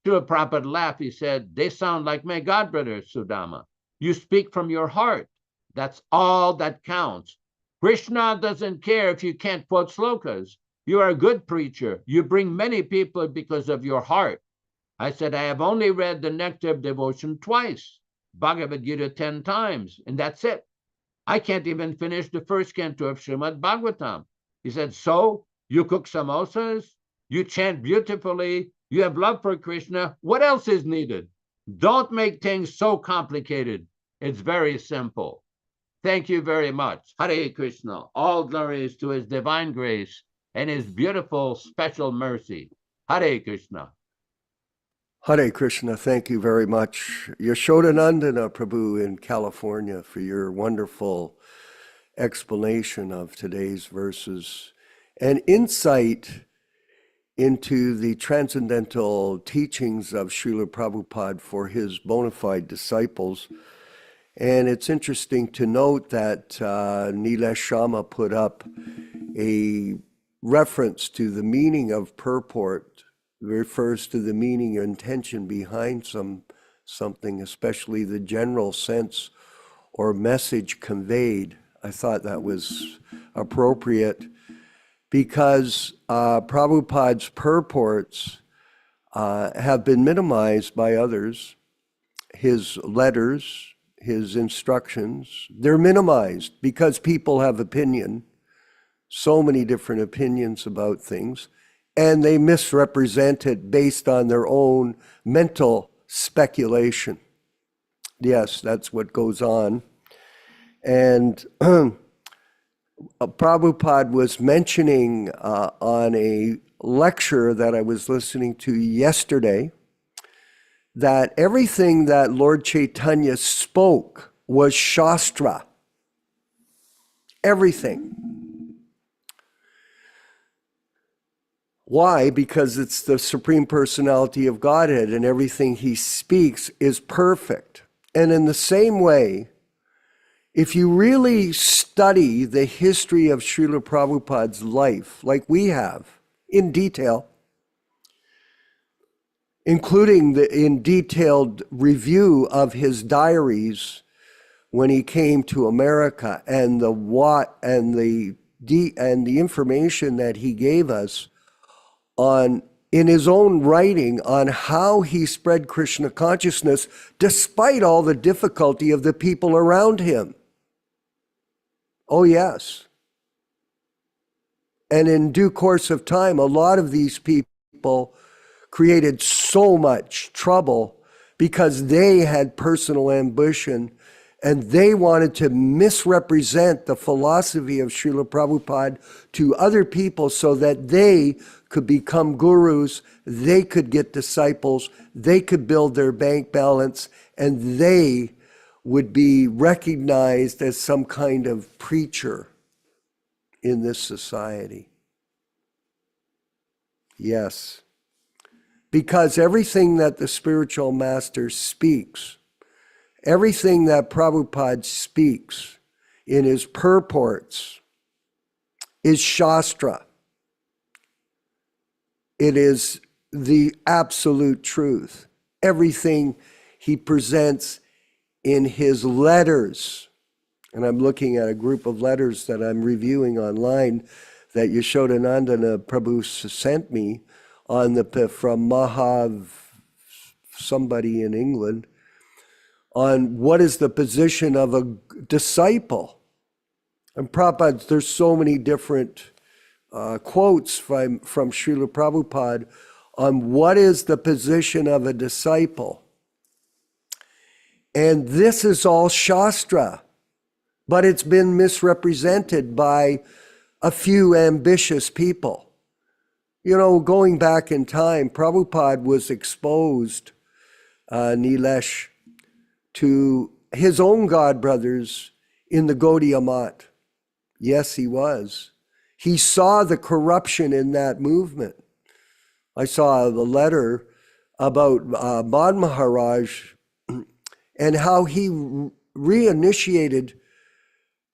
Srila Prabhupada laughed. He said, they sound like my godbrother, Sudama. You speak from your heart. That's all that counts. Krishna doesn't care if you can't quote slokas. You are a good preacher. You bring many people because of your heart. I said, I have only read the Nectar of Devotion twice, Bhagavad Gita 10 times, and that's it. I can't even finish the first canto of Srimad Bhagavatam. He said, so you cook samosas, you chant beautifully, you have love for Krishna. What else is needed? Don't make things so complicated. It's very simple. Thank you very much. Hare Krishna. All glories to his divine grace and his beautiful special mercy. Hare Krishna. Hare Krishna, thank you very much. Yashodanandana Prabhu in California for your wonderful explanation of today's verses and insight into the transcendental teachings of Srila Prabhupada for his bona fide disciples. And it's interesting to note that Nilesh Sharma put up a reference to the meaning of purport, refers to the meaning or intention behind something, especially the general sense or message conveyed. I thought that was appropriate because Prabhupada's purports have been minimized by others. His letters, his instructions, they're minimized because people have opinion, so many different opinions about things, and they misrepresent it based on their own mental speculation. Yes, that's what goes on. And Prabhupada was mentioning on a lecture that I was listening to yesterday that everything that Lord Chaitanya spoke was Shastra. Everything. Why? Because it's the Supreme Personality of Godhead and everything he speaks is perfect. And in the same way, if you really study the history of Srila Prabhupada's life, like we have, in detail, including in detailed review of his diaries when he came to America and the information that he gave us in his own writing on how he spread Krishna consciousness despite all the difficulty of the people around him. Oh, yes. And in due course of time, a lot of these people created so much trouble because they had personal ambition and they wanted to misrepresent the philosophy of Srila Prabhupada to other people so that they could become gurus, they could get disciples, they could build their bank balance, and they would be recognized as some kind of preacher in this society. Yes. Because everything that the spiritual master speaks, everything that Prabhupada speaks in his purports is Shastra. It is the absolute truth. Everything he presents in his letters, and I'm looking at a group of letters that I'm reviewing online that Yashodananda Prabhu sent me from Mahav, somebody in England, on what is the position of a disciple. And Prabhupada, there's so many different quotes from Srila Prabhupada on what is the position of a disciple. And this is all Shastra, but it's been misrepresented by a few ambitious people. You know, going back in time, Prabhupada was exposed, Nilesh, to his own godbrothers in the Gaudiya Math. Yes, he was. He saw the corruption in that movement. I saw the letter about Bad Maharaj and how he reinitiated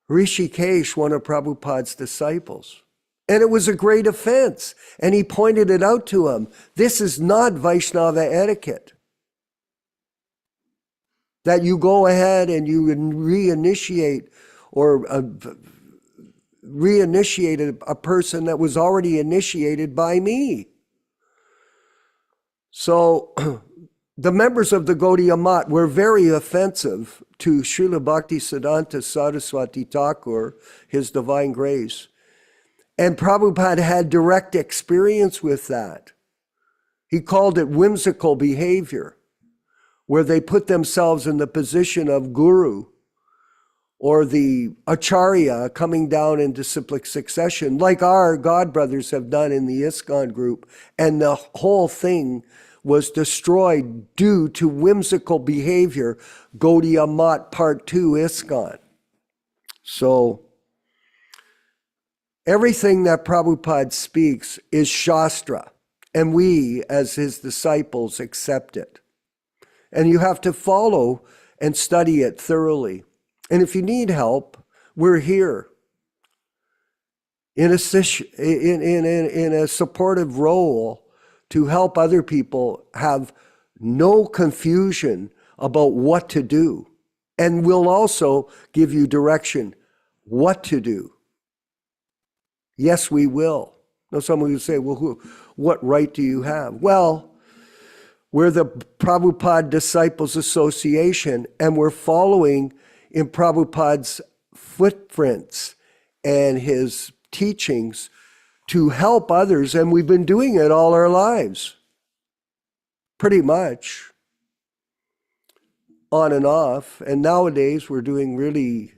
Rishikesh, one of Prabhupada's disciples. And it was a great offense. And he pointed it out to him. This is not Vaishnava etiquette. That you go ahead and you reinitiate or reinitiated a person that was already initiated by me. So the members of the Gaudiya Math were very offensive to Srila Bhaktisiddhanta Saraswati Thakur, His Divine Grace. And Prabhupada had direct experience with that. He called it whimsical behavior, where they put themselves in the position of guru or the acharya coming down in disciplic succession, like our godbrothers have done in the ISKCON group. And the whole thing was destroyed due to whimsical behavior, Gaudiya Math Part 2 ISKCON. So everything that Prabhupada speaks is Shastra, and we, as his disciples, accept it. And you have to follow and study it thoroughly. And if you need help, we're here in a supportive role to help other people have no confusion about what to do. And we'll also give you direction what to do. Yes, we will. Now, someone will say, well, what right do you have? Well, we're the Prabhupada Disciples Association, and we're following in Prabhupada's footprints and his teachings to help others, and we've been doing it all our lives, pretty much, on and off. And nowadays, we're doing really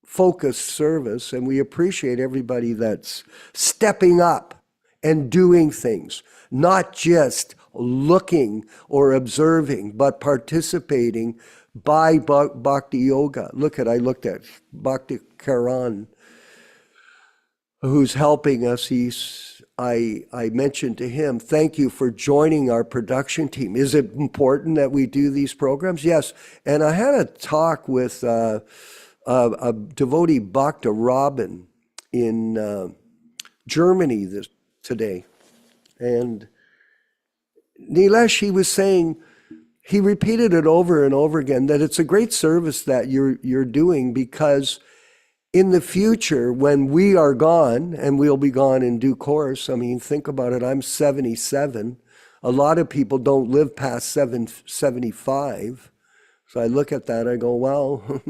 focused service, and we appreciate everybody that's stepping up and doing things, not just looking or observing, but participating by Bhakti Yoga. I looked at Bhakti Karan, who's helping us. I mentioned to him, thank you for joining our production team. Is it important that we do these programs? Yes. And I had a talk with a devotee, Bhakta Robin, in Germany today. And Nilesh, he was saying, he repeated it over and over again, that it's a great service that you're doing, because in the future, when we are gone, and we'll be gone in due course, I mean, think about it, I'm 77. A lot of people don't live past 75. So I look at that, I go, well,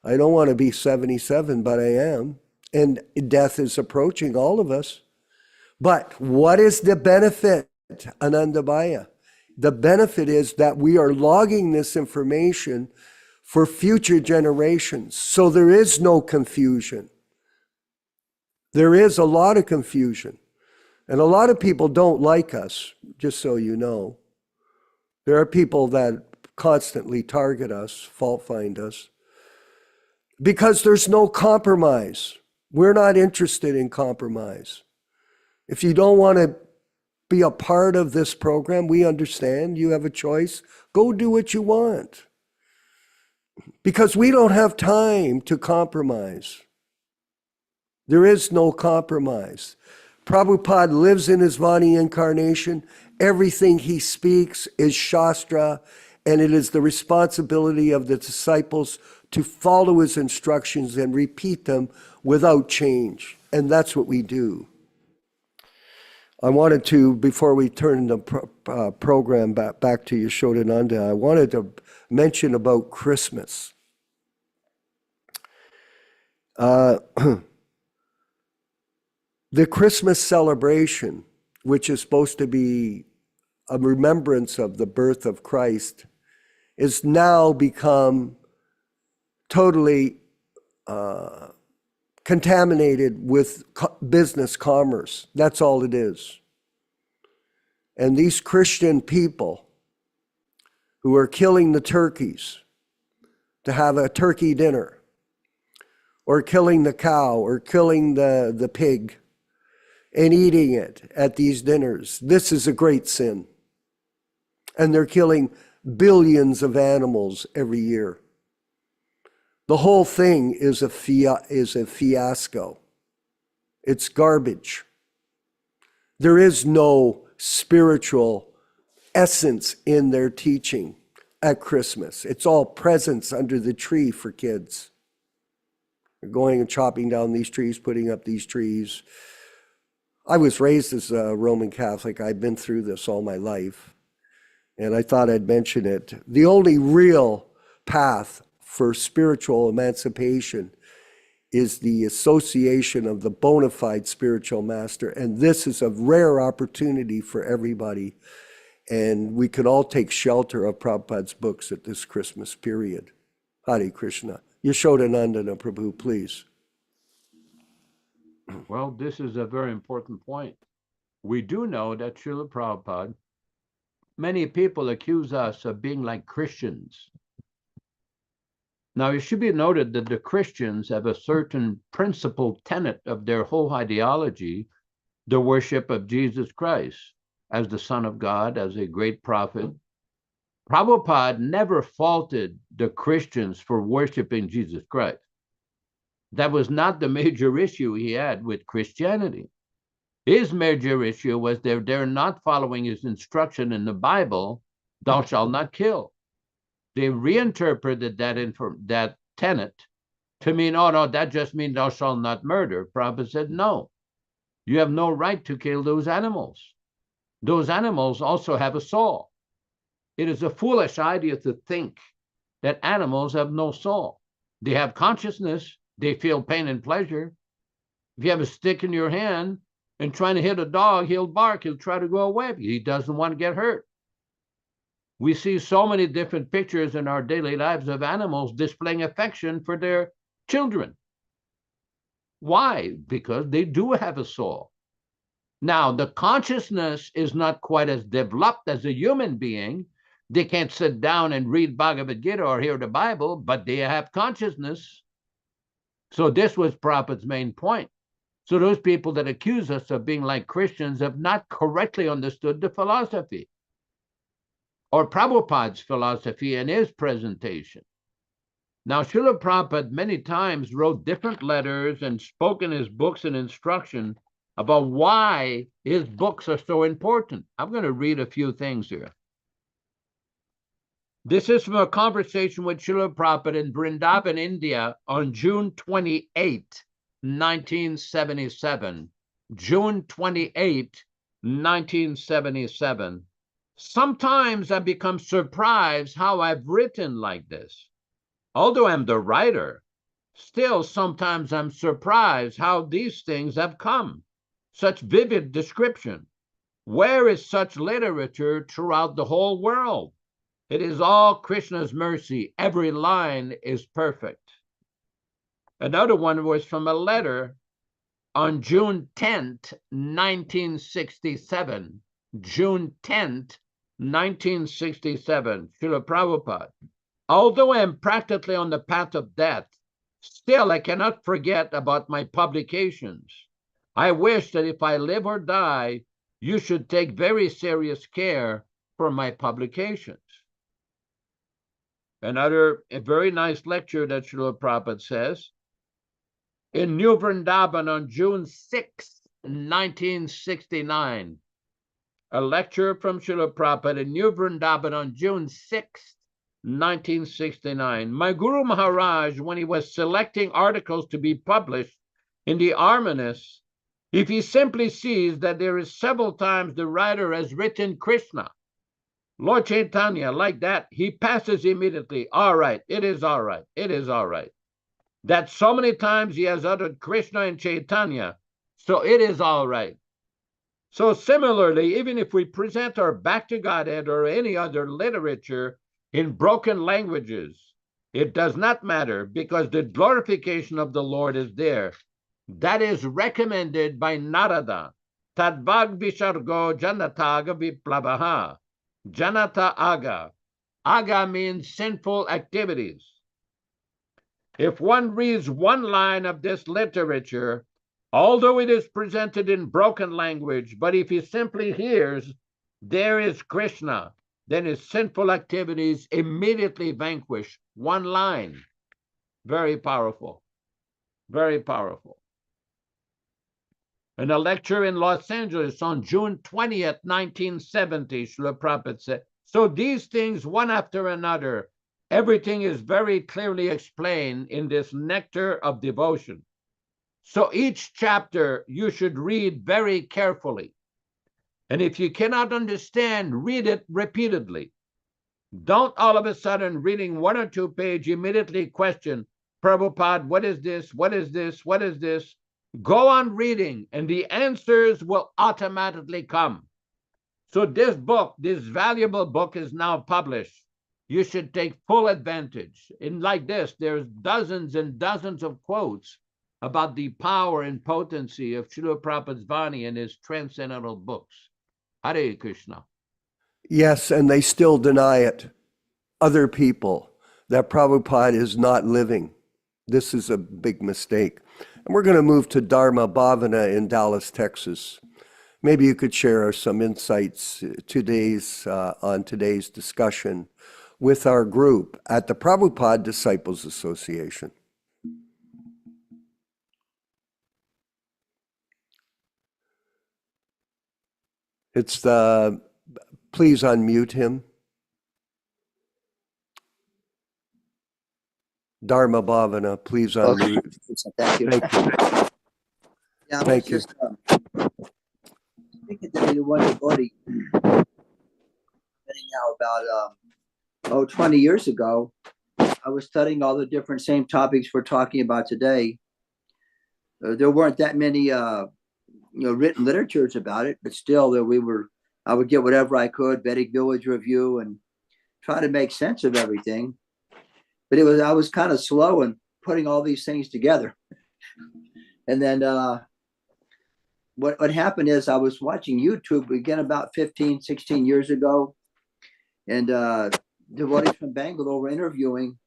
I don't want to be 77, but I am. And death is approaching all of us. But what is the benefit, Anandabhaya? The benefit is that we are logging this information for future generations. So there is no confusion. There is a lot of confusion. And a lot of people don't like us, just so you know. There are people that constantly target us, fault find us, because there's no compromise. We're not interested in compromise. If you don't want to be a part of this program, we understand. You have a choice. Go do what you want. Because we don't have time to compromise. There is no compromise. Prabhupada lives in his Vani incarnation. Everything he speaks is Shastra, and it is the responsibility of the disciples to follow his instructions and repeat them without change. And that's what we do. I wanted to, before we turn the program back to Yashodananda, I wanted to mention about Christmas. The Christmas celebration, which is supposed to be a remembrance of the birth of Christ, is now become totally contaminated with business commerce. That's all it is. And these Christian people who are killing the turkeys, to have a turkey dinner, or killing the cow, or killing the pig and eating it at these dinners. This is a great sin. And they're killing billions of animals every year. The whole thing is a fiasco. It's garbage. There is no spiritual essence in their teaching at Christmas. It's all presents under the tree for kids. They're going and chopping down these trees, putting up these trees. I was raised as a Roman Catholic. I've been through this all my life, and I thought I'd mention it. The only real path for spiritual emancipation is the association of the bona fide spiritual master, and this is a rare opportunity for everybody, and we can all take shelter of Prabhupada's books at this Christmas period. Hare Krishna. Yashodanandana Prabhu, please. Well, this is a very important point. We do know that Srila Prabhupada, many people accuse us of being like Christians. Now, it should be noted that the Christians have a certain principal tenet of their whole ideology, the worship of Jesus Christ as the Son of God, as a great prophet. Prabhupada never faulted the Christians for worshiping Jesus Christ. That was not the major issue he had with Christianity. His major issue was they're not following his instruction in the Bible, thou shalt not kill. They reinterpreted that tenet to mean, oh no, that just means thou shalt not murder. Prabhupada said, no, you have no right to kill those animals. Those animals also have a soul. It is a foolish idea to think that animals have no soul. They have consciousness. They feel pain and pleasure. If you have a stick in your hand and trying to hit a dog, he'll bark. He'll try to go away. He doesn't want to get hurt. We see so many different pictures in our daily lives of animals displaying affection for their children. Why? Because they do have a soul. Now, the consciousness is not quite as developed as a human being. They can't sit down and read Bhagavad Gita or hear the Bible, but they have consciousness. So this was Prabhupada's main point. So those people that accuse us of being like Christians have not correctly understood the philosophy or Prabhupada's philosophy in his presentation. Now, Srila Prabhupada many times wrote different letters and spoke in his books and instruction about why his books are so important. I'm going to read a few things here. This is from a conversation with Srila Prabhupada in Vrindavan, India on June 28, 1977. June 28, 1977. Sometimes I become surprised how I've written like this. Although I'm the writer, still sometimes I'm surprised how these things have come. Such vivid description. Where is such literature throughout the whole world? It is all Krishna's mercy. Every line is perfect. Another one was from a letter on June 10th, 1967. June 10th, 1967. Srila Prabhupada. Although I am practically on the path of death, still I cannot forget about my publications. I wish that if I live or die, you should take very serious care for my publications. A very nice lecture that Srila Prabhupada says. In New Vrindavan on June 6, 1969. A lecture from Srila Prabhupada in New Vrindavan on June 6, 1969. My Guru Maharaj, when he was selecting articles to be published in the Armanus, if he simply sees that there is several times the writer has written Krishna, Lord Chaitanya, like that, he passes immediately. All right, it is all right, it is all right. That so many times he has uttered Krishna and Chaitanya, so it is all right. So similarly, even if we present our Back to Godhead or any other literature in broken languages, it does not matter because the glorification of the Lord is there. That is recommended by Narada. Tadvag vishargo janataga viplavaha. Janata aga. Aga means sinful activities. If one reads one line of this literature, although it is presented in broken language, but if he simply hears, there is Krishna, then his sinful activities immediately vanquish. One line. Very powerful. Very powerful. In a lecture in Los Angeles on June 20th, 1970, Srila Prabhupada said, so these things, one after another, everything is very clearly explained in this nectar of devotion. So each chapter you should read very carefully. And if you cannot understand, read it repeatedly. Don't all of a sudden, reading 1 or 2 pages, immediately question, Prabhupada, what is this? What is this? What is this? Go on reading, and the answers will automatically come. So this book, this valuable book, is now published. You should take full advantage. And like this, there's dozens and dozens of quotes about the power and potency of Srila Prabhupada's Vani and his transcendental books. Hare Krishna. Yes, and they still deny it. Other people, that Prabhupada is not living. This is a big mistake. And we're going to move to Dharma Bhavana in Dallas, Texas. Maybe you could share some insights on today's discussion with our group at the Prabhupada Disciples Association. Please unmute him. Dharma Bhavana, please unmute. Thank you. Thank you. Yeah, Thank you. Speaking to the one body now about 20 years ago, I was studying all the different same topics we're talking about today. There weren't that many written literatures about it, but still I would get whatever I could, Vedic Village Review, and try to make sense of everything. But I was kind of slow in putting all these things together. And then what happened is I was watching YouTube again about 15, 16 years ago. And devotees from Bangalore were interviewing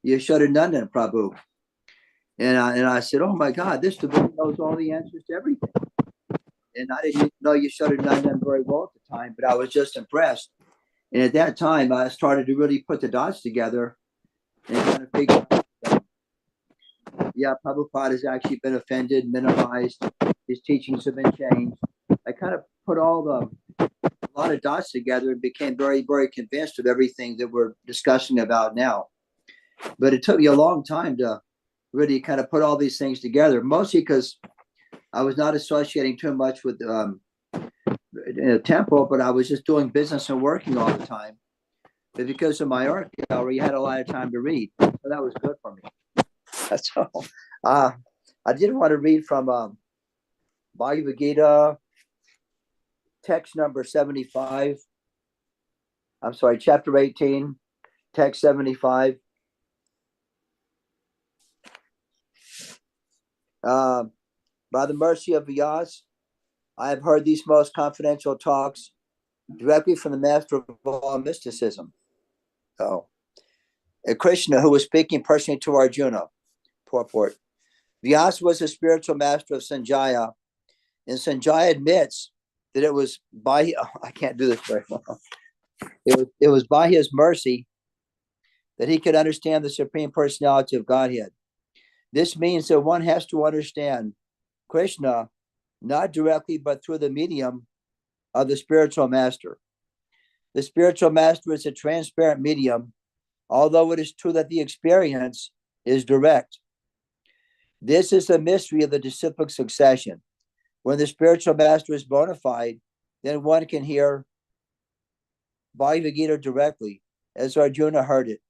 Nityānanda Prabhu. And I said, oh my God, this devotee knows all the answers to everything. And I didn't know Nityānanda very well at the time, but I was just impressed. And at that time, I started to really put the dots together and kind of figure out, Prabhupada has actually been offended, minimized. His teachings have been changed. I kind of put a lot of dots together and became very, very convinced of everything that we're discussing about now. But it took me a long time to really kind of put all these things together, mostly because I was not associating too much with in a temple, but I was just doing business and working all the time. But because of my art gallery, I had a lot of time to read. So that was good for me. So I did want to read from Bhagavad Gita, text number 75. I'm sorry, chapter 18, text 75. By the mercy of Vyas, I have heard these most confidential talks directly from the master of all mysticism. Krishna, who was speaking personally to Arjuna. Purport. Vyas was the spiritual master of Sanjaya, and Sanjaya admits that it was by I can't do this very well. It was by his mercy that he could understand the Supreme Personality of Godhead. This means that one has to understand Krishna not directly, but through the medium of the spiritual master. The spiritual master is a transparent medium, although it is true that the experience is direct. This is the mystery of the disciplic succession. When the spiritual master is bona fide, then one can hear Bhagavad Gita directly, as Arjuna heard it.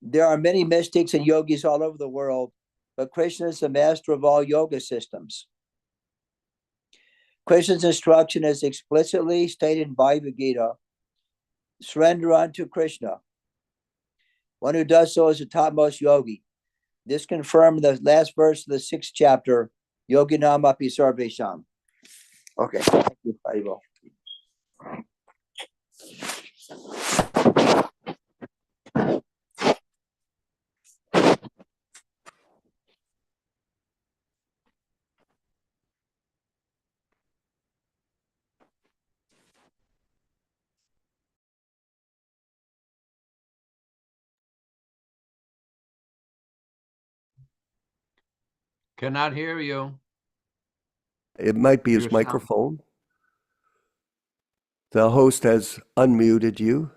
There are many mystics and yogis all over the world, but Krishna is the master of all yoga systems. Krishna's instruction is explicitly stated in Bhagavad Gita: surrender unto Krishna. One who does so is the topmost yogi. This confirmed the last verse of the 6th chapter, Yoginam api sarvesham. Okay, thank you, Prabhu. Cannot hear you. It might be Your his sound. microphone. The host has unmuted you.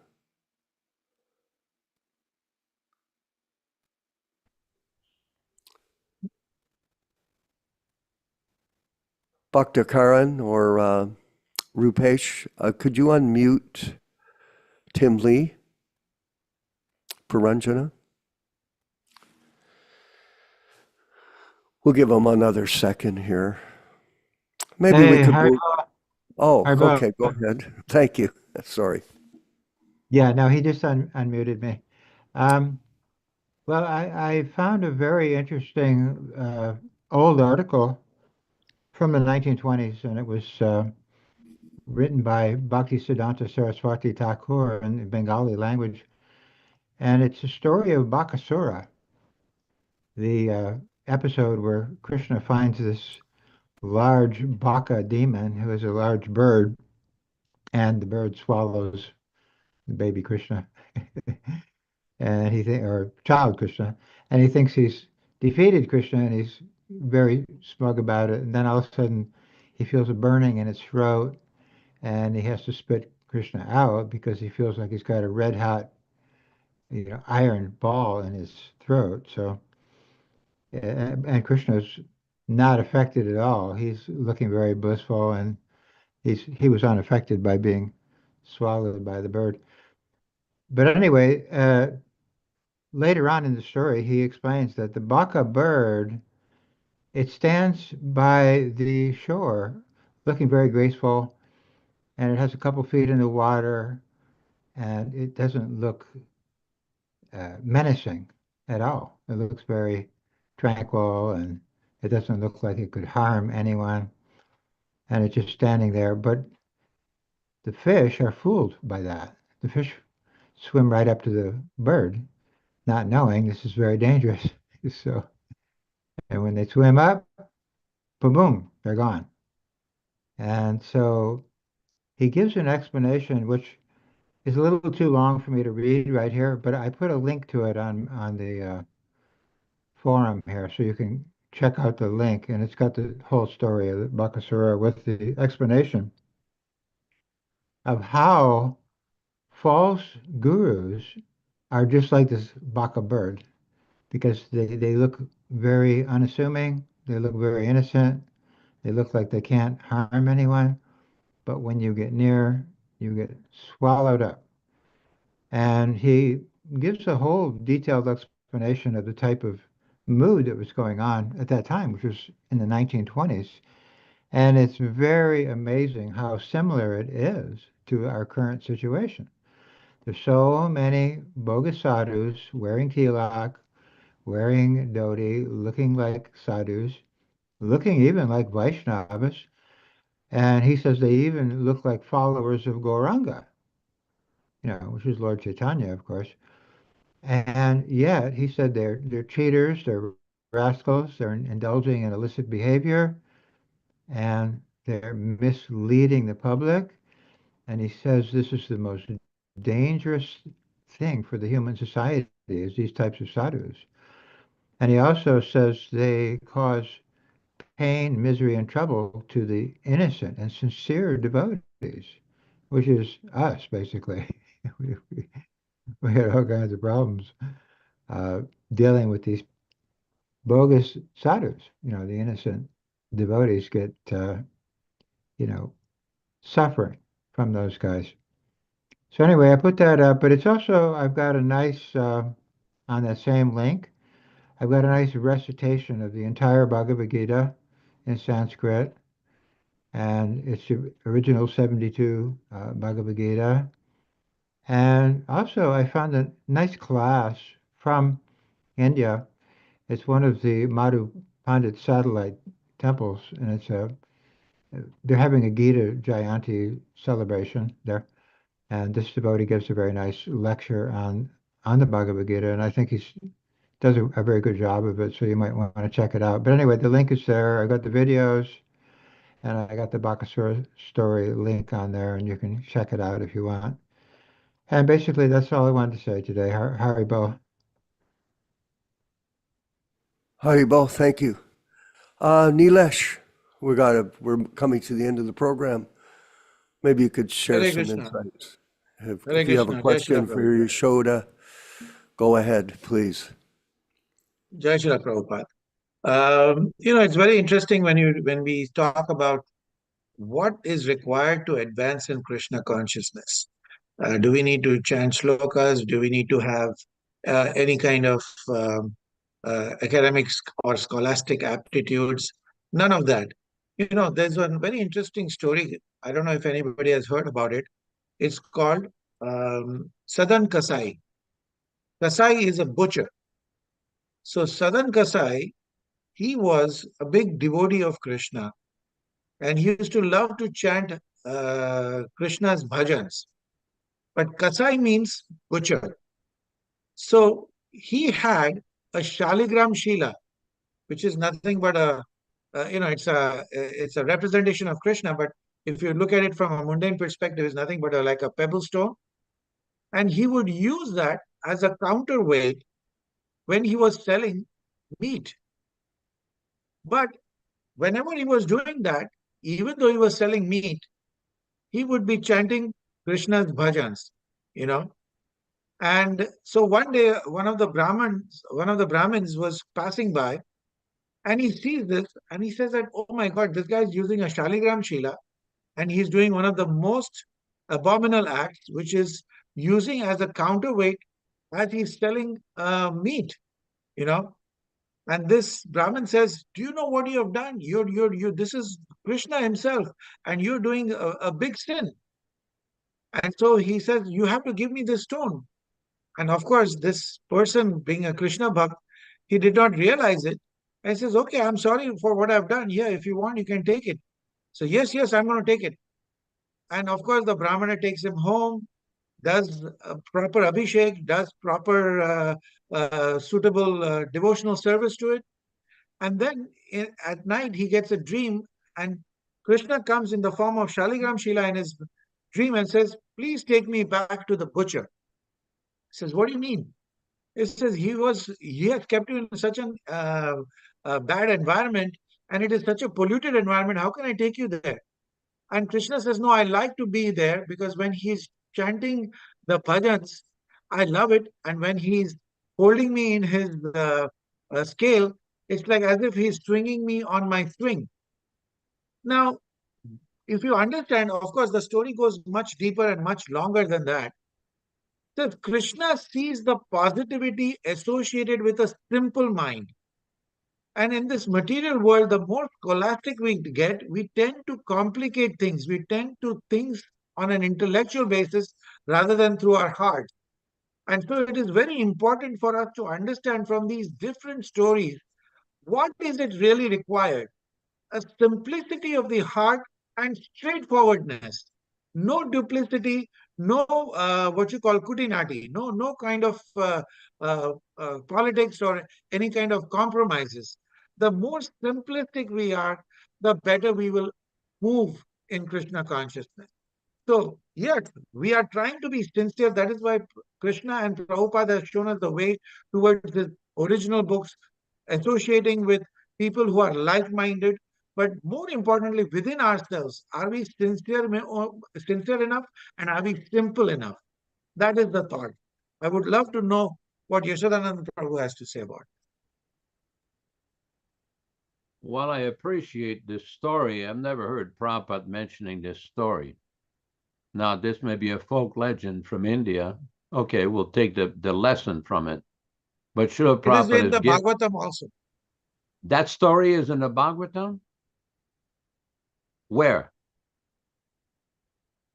Bhakta Karan or Rupesh, could you unmute Tim Lee, Paranjana? We'll give him another second here. Maybe we Hey, could hi, move. Oh, hi, Bob. okay, go ahead. Thank you. Sorry. Yeah, no, he just unmuted me. Um, well, I found a very interesting old article from the 1920s, and it was written by Bhaktisiddhanta Saraswati Thakur in the Bengali language, and it's a story of Bakasura, the episode where Krishna finds this large baka demon who is a large bird, and the bird swallows the baby Krishna. And or child Krishna, and he thinks he's defeated Krishna, and he's very smug about it. And then all of a sudden, he feels a burning in his throat, and he has to spit Krishna out because he feels like he's got a red hot, iron ball in his throat. So, and Krishna's not affected at all. He's looking very blissful, and he was unaffected by being swallowed by the bird. But anyway, later on in the story, he explains that the baka bird, it stands by the shore, looking very graceful, and it has a couple feet in the water, and it doesn't look menacing at all. It looks very tranquil, and it doesn't look like it could harm anyone, and it's just standing there. But the fish are fooled by that. The fish swim right up to the bird, not knowing this is very dangerous. So, and when they swim up, boom, boom, they're gone. And so he gives an explanation, which is a little too long for me to read right here, but I put a link to it on the forum here, so you can check out the link, and it's got the whole story of the Bakasura with the explanation of how false gurus are just like this baka bird, because they look very unassuming, they look very innocent, they look like they can't harm anyone, but when you get near, you get swallowed up. And he gives a whole detailed explanation of the type of mood that was going on at that time, which was in the 1920s. And it's very amazing how similar it is to our current situation. There's so many bogus sadhus wearing tilak, wearing dhoti, looking like sadhus, looking even like Vaishnavas. And he says they even look like followers of Gauranga, which is Lord Chaitanya, of course. And yet he said they're cheaters, they're rascals, they're indulging in illicit behavior, and they're misleading the public. And he says this is the most dangerous thing for the human society is these types of sadhus. And he also says they cause pain, misery, and trouble to the innocent and sincere devotees, which is us, basically. We had all kinds of problems uh, dealing with these bogus sadhus. The innocent devotees get, suffering from those guys. So anyway, I put that up, but it's also, I've got a nice, on that same link, I've got a nice recitation of the entire Bhagavad Gita in Sanskrit, and it's the original 72 Bhagavad Gita. And also, I found a nice class from India. It's one of the Madhu Pandit satellite temples, and they're having a Gita Jayanti celebration there. And this devotee gives a very nice lecture on the Bhagavad Gita, and I think he does a very good job of it, so you might want to check it out. But anyway, the link is there. I got the videos, and I got the Bakasura story link on there, and you can check it out if you want. And basically, that's all I wanted to say today. Harry Bo. Haribol, thank you. Nilesh, we're coming to the end of the program. Maybe you could share Hare some Krishna. insights. Hare If you have a Krishna. Jai Shri question for Prabhupada. Yashoda, go ahead, please. Jai Shri Prabhupada. It's very interesting when we talk about what is required to advance in Krishna consciousness. Do we need to chant shlokas? Do we need to have any kind of academics or scholastic aptitudes? None of that. There's one very interesting story. I don't know if anybody has heard about it. It's called Sadan Kasai. Kasai is a butcher. So Sadan Kasai, he was a big devotee of Krishna, and he used to love to chant Krishna's bhajans. But Kasai means butcher. So he had a Shaligram Shila, which is nothing but it's a representation of Krishna. But if you look at it from a mundane perspective, it's nothing but like a pebble stone. And he would use that as a counterweight when he was selling meat. But whenever he was doing that, even though he was selling meat, he would be chanting Krishna's bhajans, you know. And so one day, one of the Brahmins was passing by, and he sees this, and he says that, "Oh my God, this guy is using a Shaligram Shila, and he's doing one of the most abominable acts, which is using as a counterweight as he's selling meat, you know." And this Brahmin says, "Do you know what you have done? This is Krishna himself, and you're doing a big sin." And so he says, "You have to give me this stone." And of course, this person, being a Krishna Bhakt, he did not realize it. And he says, "Okay, I'm sorry for what I've done. Yeah, if you want, you can take it." So, yes, I'm going to take it. And of course, the Brahmana takes him home, does proper abhishek, does proper suitable devotional service to it. And then at night, he gets a dream, and Krishna comes in the form of Shaligram Shila in his dream and says, "Please take me back to the butcher." He says, "What do you mean?" He says, he has kept you in such a bad environment, and it is such a polluted environment. How can I take you there? And Krishna says, "No, I like to be there because when he's chanting the bhajans, I love it. And when he's holding me in his scale, it's like as if he's swinging me on my swing." Now, if you understand, of course, the story goes much deeper and much longer than that. So Krishna sees the positivity associated with a simple mind. And in this material world, the more scholastic we get, we tend to complicate things. We tend to think on an intellectual basis rather than through our heart. And so it is very important for us to understand from these different stories, what is it really required? A simplicity of the heart and straightforwardness. No duplicity, no what you call kutinati, no kind of politics or any kind of compromises. The more simplistic we are, the better we will move in Krishna consciousness. So, yes, we are trying to be sincere. That is why Krishna and Prabhupada have shown us the way towards his original books, associating with people who are like-minded. But more importantly, within ourselves, are we sincere enough, and are we simple enough? That is the thought. I would love to know what Yashodananda Prabhu has to say about it. Well, I appreciate this story. I've never heard Prabhupada mentioning this story. Now, this may be a folk legend from India. Okay, we'll take the lesson from it. But Srila It is in Prabhupada the is Bhagavatam also. that story is in the Bhagavatam? Where?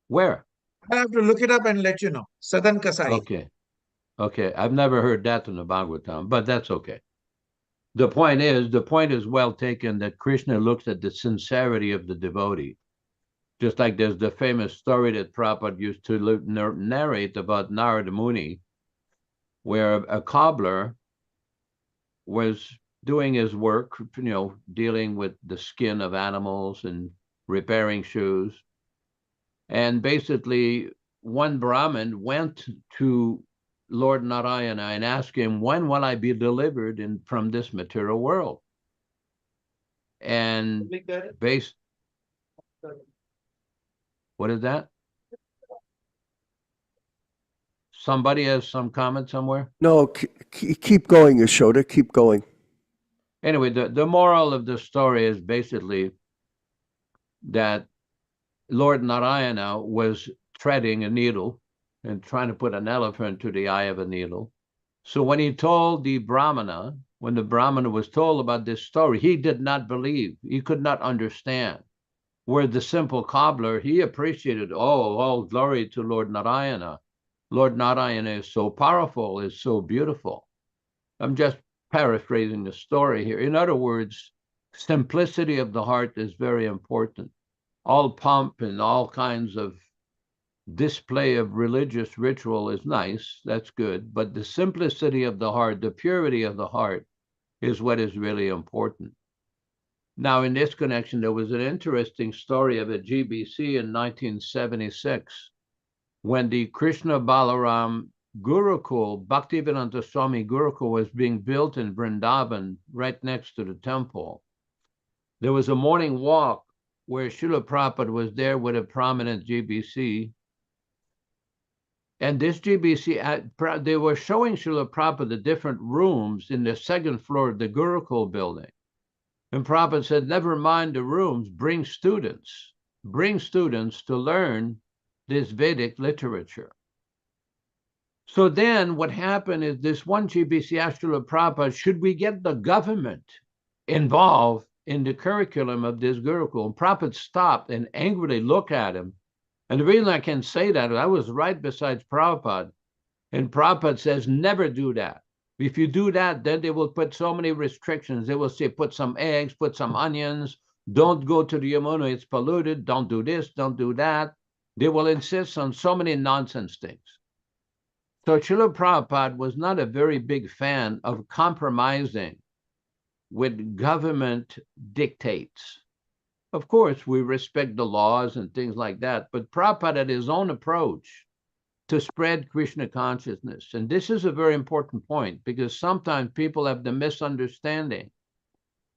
Where? I have to look it up and let you know. Sadan Kasai. Okay. I've never heard that in the Bhagavatam, but that's okay. The point is well taken that Krishna looks at the sincerity of the devotee. Just like there's the famous story that Prabhupada used to narrate about Narada Muni, where a cobbler was doing his work, dealing with the skin of animals and repairing shoes. And basically, one Brahmin went to Lord Narayana and asked him, "When will I be delivered from this material world?" And based, what is that? Somebody has some comment somewhere? No, keep going, Yashoda. Keep going. Anyway, the moral of the story is basically that Lord Narayana was threading a needle and trying to put an elephant to the eye of a needle. So when he told the Brahmana, when the Brahmana was told about this story, he did not believe. He could not understand. Where the simple cobbler, he appreciated, all glory to Lord Narayana. Lord Narayana is so powerful, is so beautiful. I'm just paraphrasing the story here. In other words, simplicity of the heart is very important. All pomp and all kinds of display of religious ritual is nice, that's good, but the simplicity of the heart, the purity of the heart is what is really important. Now, in this connection, there was an interesting story of a GBC in 1976 when the Krishna Balaram Gurukul, Bhaktivedanta Swami Gurukul, was being built in Vrindavan right next to the temple. There was a morning walk where Srila Prabhupada was there with a prominent GBC. And this GBC, they were showing Srila Prabhupada the different rooms in the second floor of the Gurukul building. And Prabhupada said, never mind the rooms, bring students to learn this Vedic literature. So then what happened is this one GBC asked Srila Prabhupada, should we get the government involved in the curriculum of this Gurukul? And Prabhupada stopped and angrily looked at him. And the reason I can say that, I was right beside Prabhupada. And Prabhupada says, never do that. If you do that, then they will put so many restrictions. They will say, put some eggs, put some onions, don't go to the Yamuna, it's polluted, don't do this, don't do that. They will insist on so many nonsense things. So Srila Prabhupada was not a very big fan of compromising with government dictates. Of course, we respect the laws and things like that, but Prabhupada had his own approach to spread Krishna consciousness. And this is a very important point because sometimes people have the misunderstanding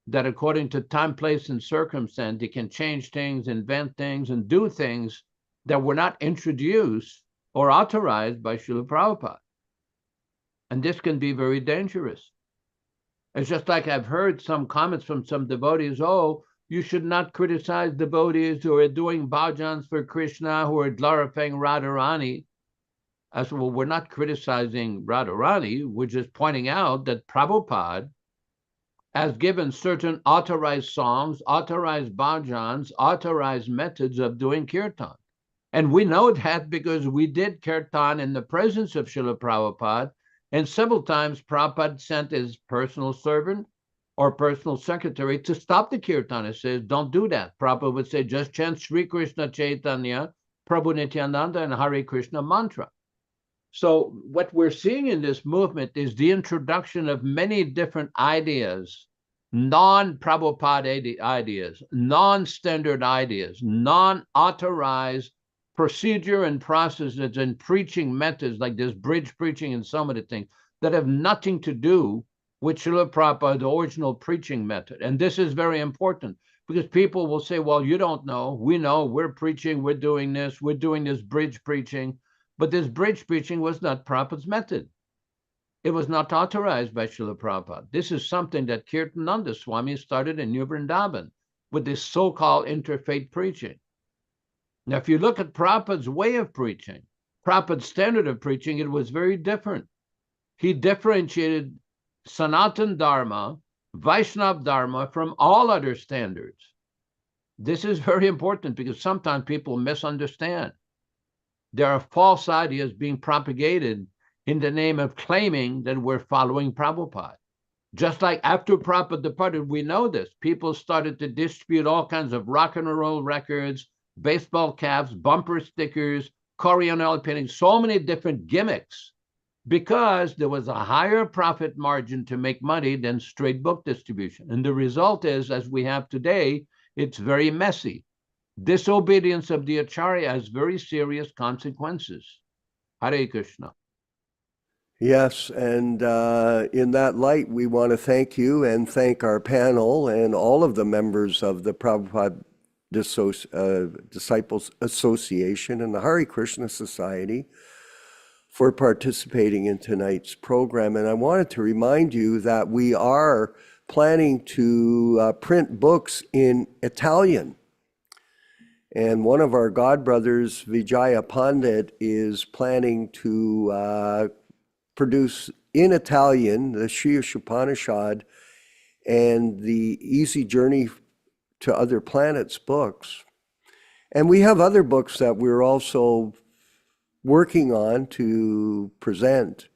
that according to time, place, and circumstance, they can change things, invent things, and do things that were not introduced or authorized by Srila Prabhupada. And this can be very dangerous. It's just like I've heard some comments from some devotees, you should not criticize devotees who are doing bhajans for Krishna, who are glorifying Radharani. I said, well, we're not criticizing Radharani. We're just pointing out that Prabhupada has given certain authorized songs, authorized bhajans, authorized methods of doing kirtan. And we know that because we did kirtan in the presence of Srila Prabhupada, and several times Prabhupada sent his personal servant or personal secretary to stop the kirtan. It says, don't do that. Prabhupada would say, just chant Sri Krishna Chaitanya, Prabhu Nityānanda, and Hare Krishna mantra. So what we're seeing in this movement is the introduction of many different ideas, non-Prabhupada ideas, non-standard ideas, non-authorized procedure and processes and preaching methods like this bridge preaching and so many things that have nothing to do with Srila Prabhupada, the original preaching method. And this is very important because people will say, well, you don't know. We know, we're preaching, we're doing this bridge preaching. But this bridge preaching was not Prabhupada's method. It was not authorized by Srila Prabhupada. This is something that Nityānanda Swami started in New Vrindavan with this so-called interfaith preaching. Now, if you look at Prabhupada's way of preaching, Prabhupada's standard of preaching, it was very different. He differentiated Sanatana Dharma, Vaishnava Dharma from all other standards. This is very important because sometimes people misunderstand. There are false ideas being propagated in the name of claiming that we're following Prabhupada. Just like after Prabhupada departed, we know this. People started to distribute all kinds of rock and roll records, baseball caps, bumper stickers, Korean oil paintings, so many different gimmicks, because there was a higher profit margin to make money than straight book distribution. And the result is, as we have today, it's very messy. Disobedience of the Acharya has very serious consequences. Hare Krishna. Yes, and in that light, we want to thank you and thank our panel and all of the members of the Prabhupada Disciples Association and the Hare Krishna Society for participating in tonight's program. And I wanted to remind you that we are planning to print books in Italian. And one of our godbrothers, Vijaya Pandit, is planning to produce in Italian the Sri Upanishad and the Easy Journey to Other Planets books. And we have other books that we're also working on to present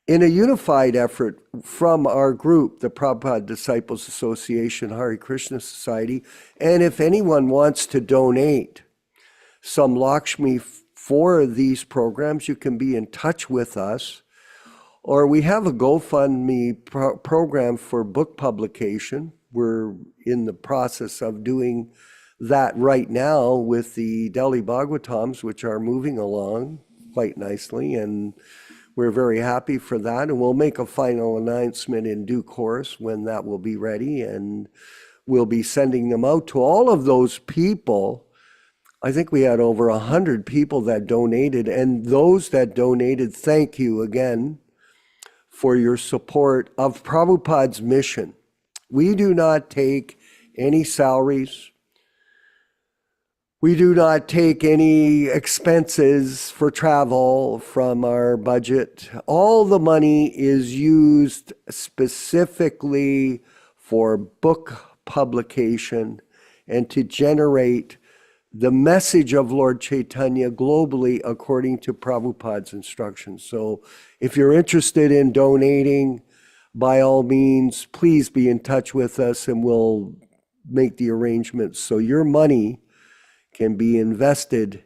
in a unified effort from our group, the Prabhupada Disciples Association, Hare Krishna Society. And if anyone wants to donate some Lakshmi for these programs, you can be in touch with us. Or we have a GoFundMe program for book publication. We're in the process of doing that right now with the Delhi Bhagavatams, which are moving along quite nicely. And we're very happy for that. And we'll make a final announcement in due course when that will be ready. And we'll be sending them out to all of those people. I think we had over 100 people that donated. And those that donated, thank you again for your support of Prabhupada's mission. We do not take any salaries. We do not take any expenses for travel from our budget. All the money is used specifically for book publication and to generate the message of Lord Chaitanya globally according to Prabhupada's instructions. So if you're interested in donating, by all means, please be in touch with us and we'll make the arrangements so your money can be invested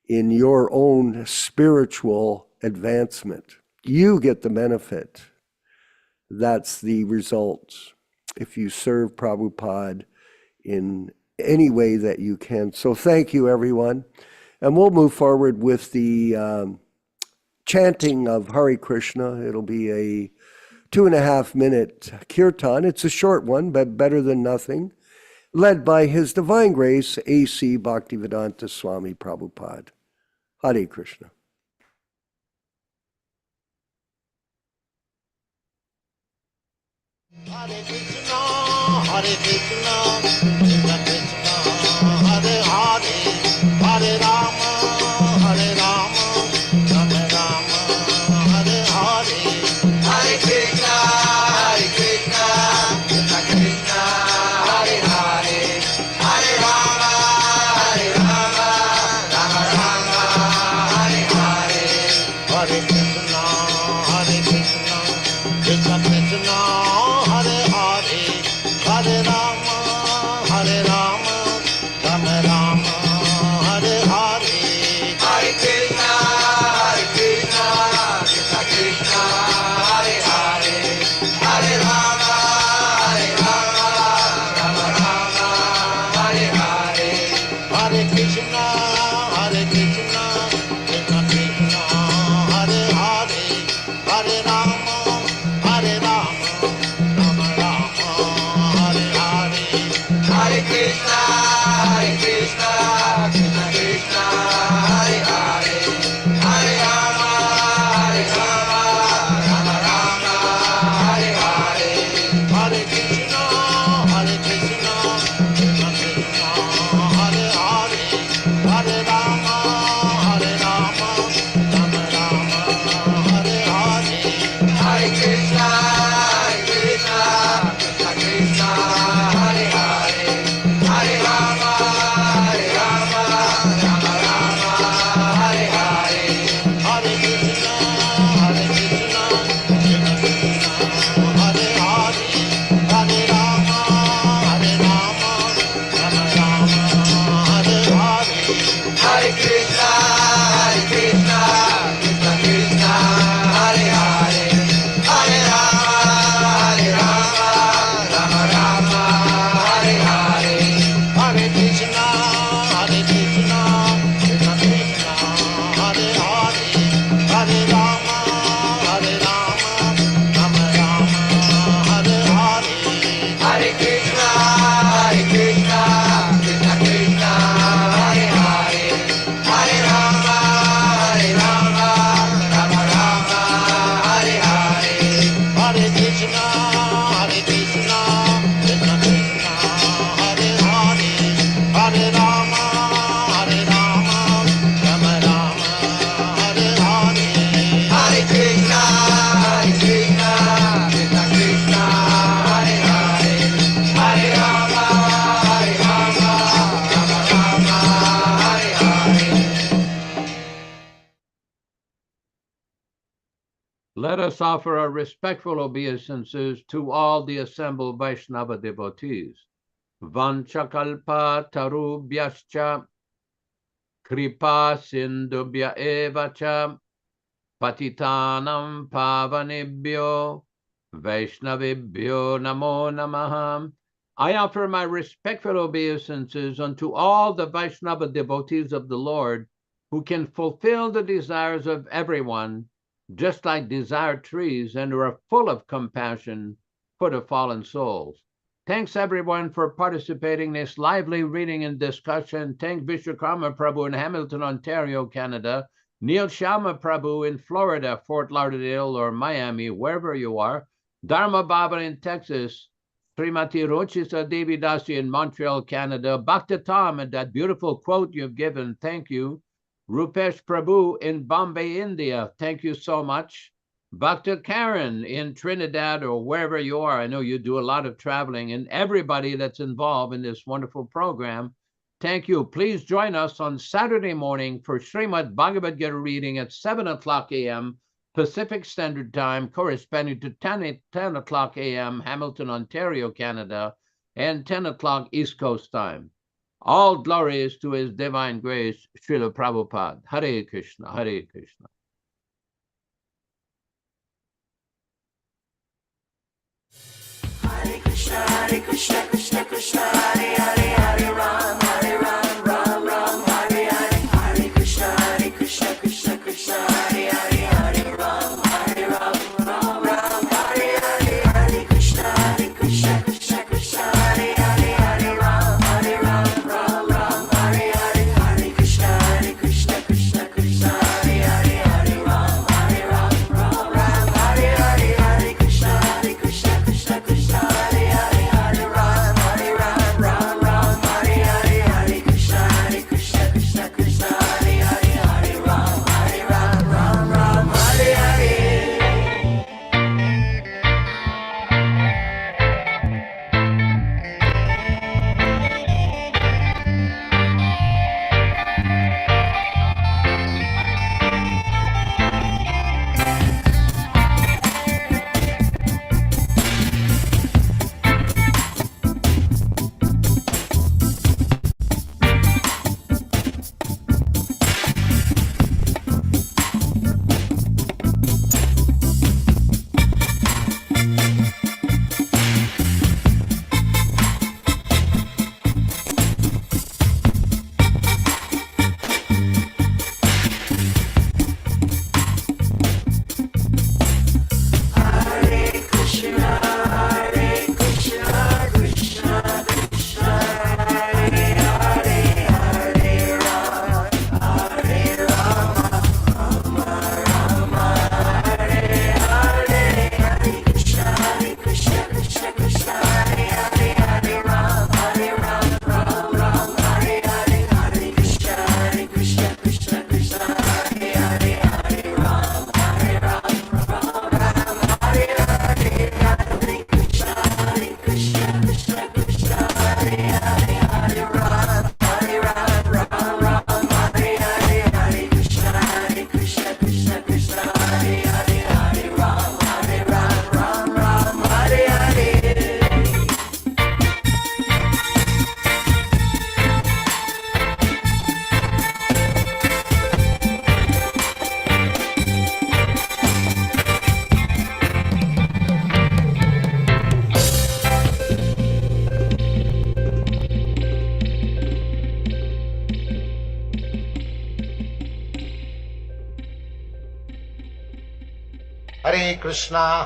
in your own spiritual advancement. You get the benefit. That's the results if you serve Prabhupada in any way that you can. So thank you, everyone. And we'll move forward with the chanting of Hare Krishna. It'll be a 2.5-minute kirtan. It's a short one, but better than nothing. Led by His Divine Grace, A.C. Bhaktivedanta Swami Prabhupada. Hare Krishna. Hare Krishna, Hare Krishna, Krishna Krishna, Hare Hare, Hare Rama, Hare Rama, Rama Rama, Hare Hare. Hare Krishna, Hare Krishna, Krishna Krishna, Hare Hare, Hare Rama, Hare Rama, Rama Rama, Hare Hare. Hare Krishna, Hare Krishna, Krishna Krishna, Hare Rama, Hare Let us offer our respectful obeisances to all the assembled Vaishnava devotees. Vanchakalpa tarubhyascha kripa sindubhya evacha patitanam pavanebhyo Vaishnavibhyo namo namaha. I offer my respectful obeisances unto all the Vaishnava devotees of the Lord who can fulfill the desires of everyone, just like desired trees, and who are full of compassion for the fallen souls. Thanks everyone for participating in this lively reading and discussion. Thank Vishwakarma Prabhu in Hamilton, Ontario, Canada. Neil Sharma Prabhu in Florida, Fort Lauderdale or Miami, wherever you are. Dharma Baba in Texas. Srimati Rochisa Devi Dasi in Montreal, Canada. Bhakta Tom and that beautiful quote you've given. Thank you. Rupesh Prabhu in Bombay, India. Thank you so much. Bhakta Karen in Trinidad or wherever you are. I know you do a lot of traveling, and everybody that's involved in this wonderful program. Thank you. Please join us on Saturday morning for Srimad Bhagavad Gita reading at 7 o'clock a.m. Pacific Standard Time, corresponding to 10 o'clock a.m. Hamilton, Ontario, Canada, and 10 o'clock East Coast time. All glories to His Divine Grace, Srila Prabhupada. Hare Krishna, Hare Krishna. Hare Krishna, Krishna Krishna, Hare Hare, Hare Ram, Ram Ram, Hare Hare. Hare Krishna, Krishna Krishna, Hare Hare, Hare Ram, Ram Ram, Hare Hare. Hare Krishna, Krishna Krishna, Hare Hare, Hare Ram, Ram Hare Hare. Hare Krishna, Krishna Krishna, Hare Hare, Hare Ram, Ram Hare Hare. Hare Krishna, Krishna Krishna, Hare Hare, Hare Ram, Ram Hare Hare. Hare Krishna, Krishna Krishna, Hare Hare, Hare Ram, Ram Hare Hare.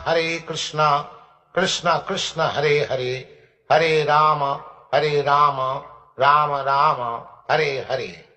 Hare Krishna, Krishna Krishna, Hare Hare, Hare Rama, Rama Rama, Hare Hare.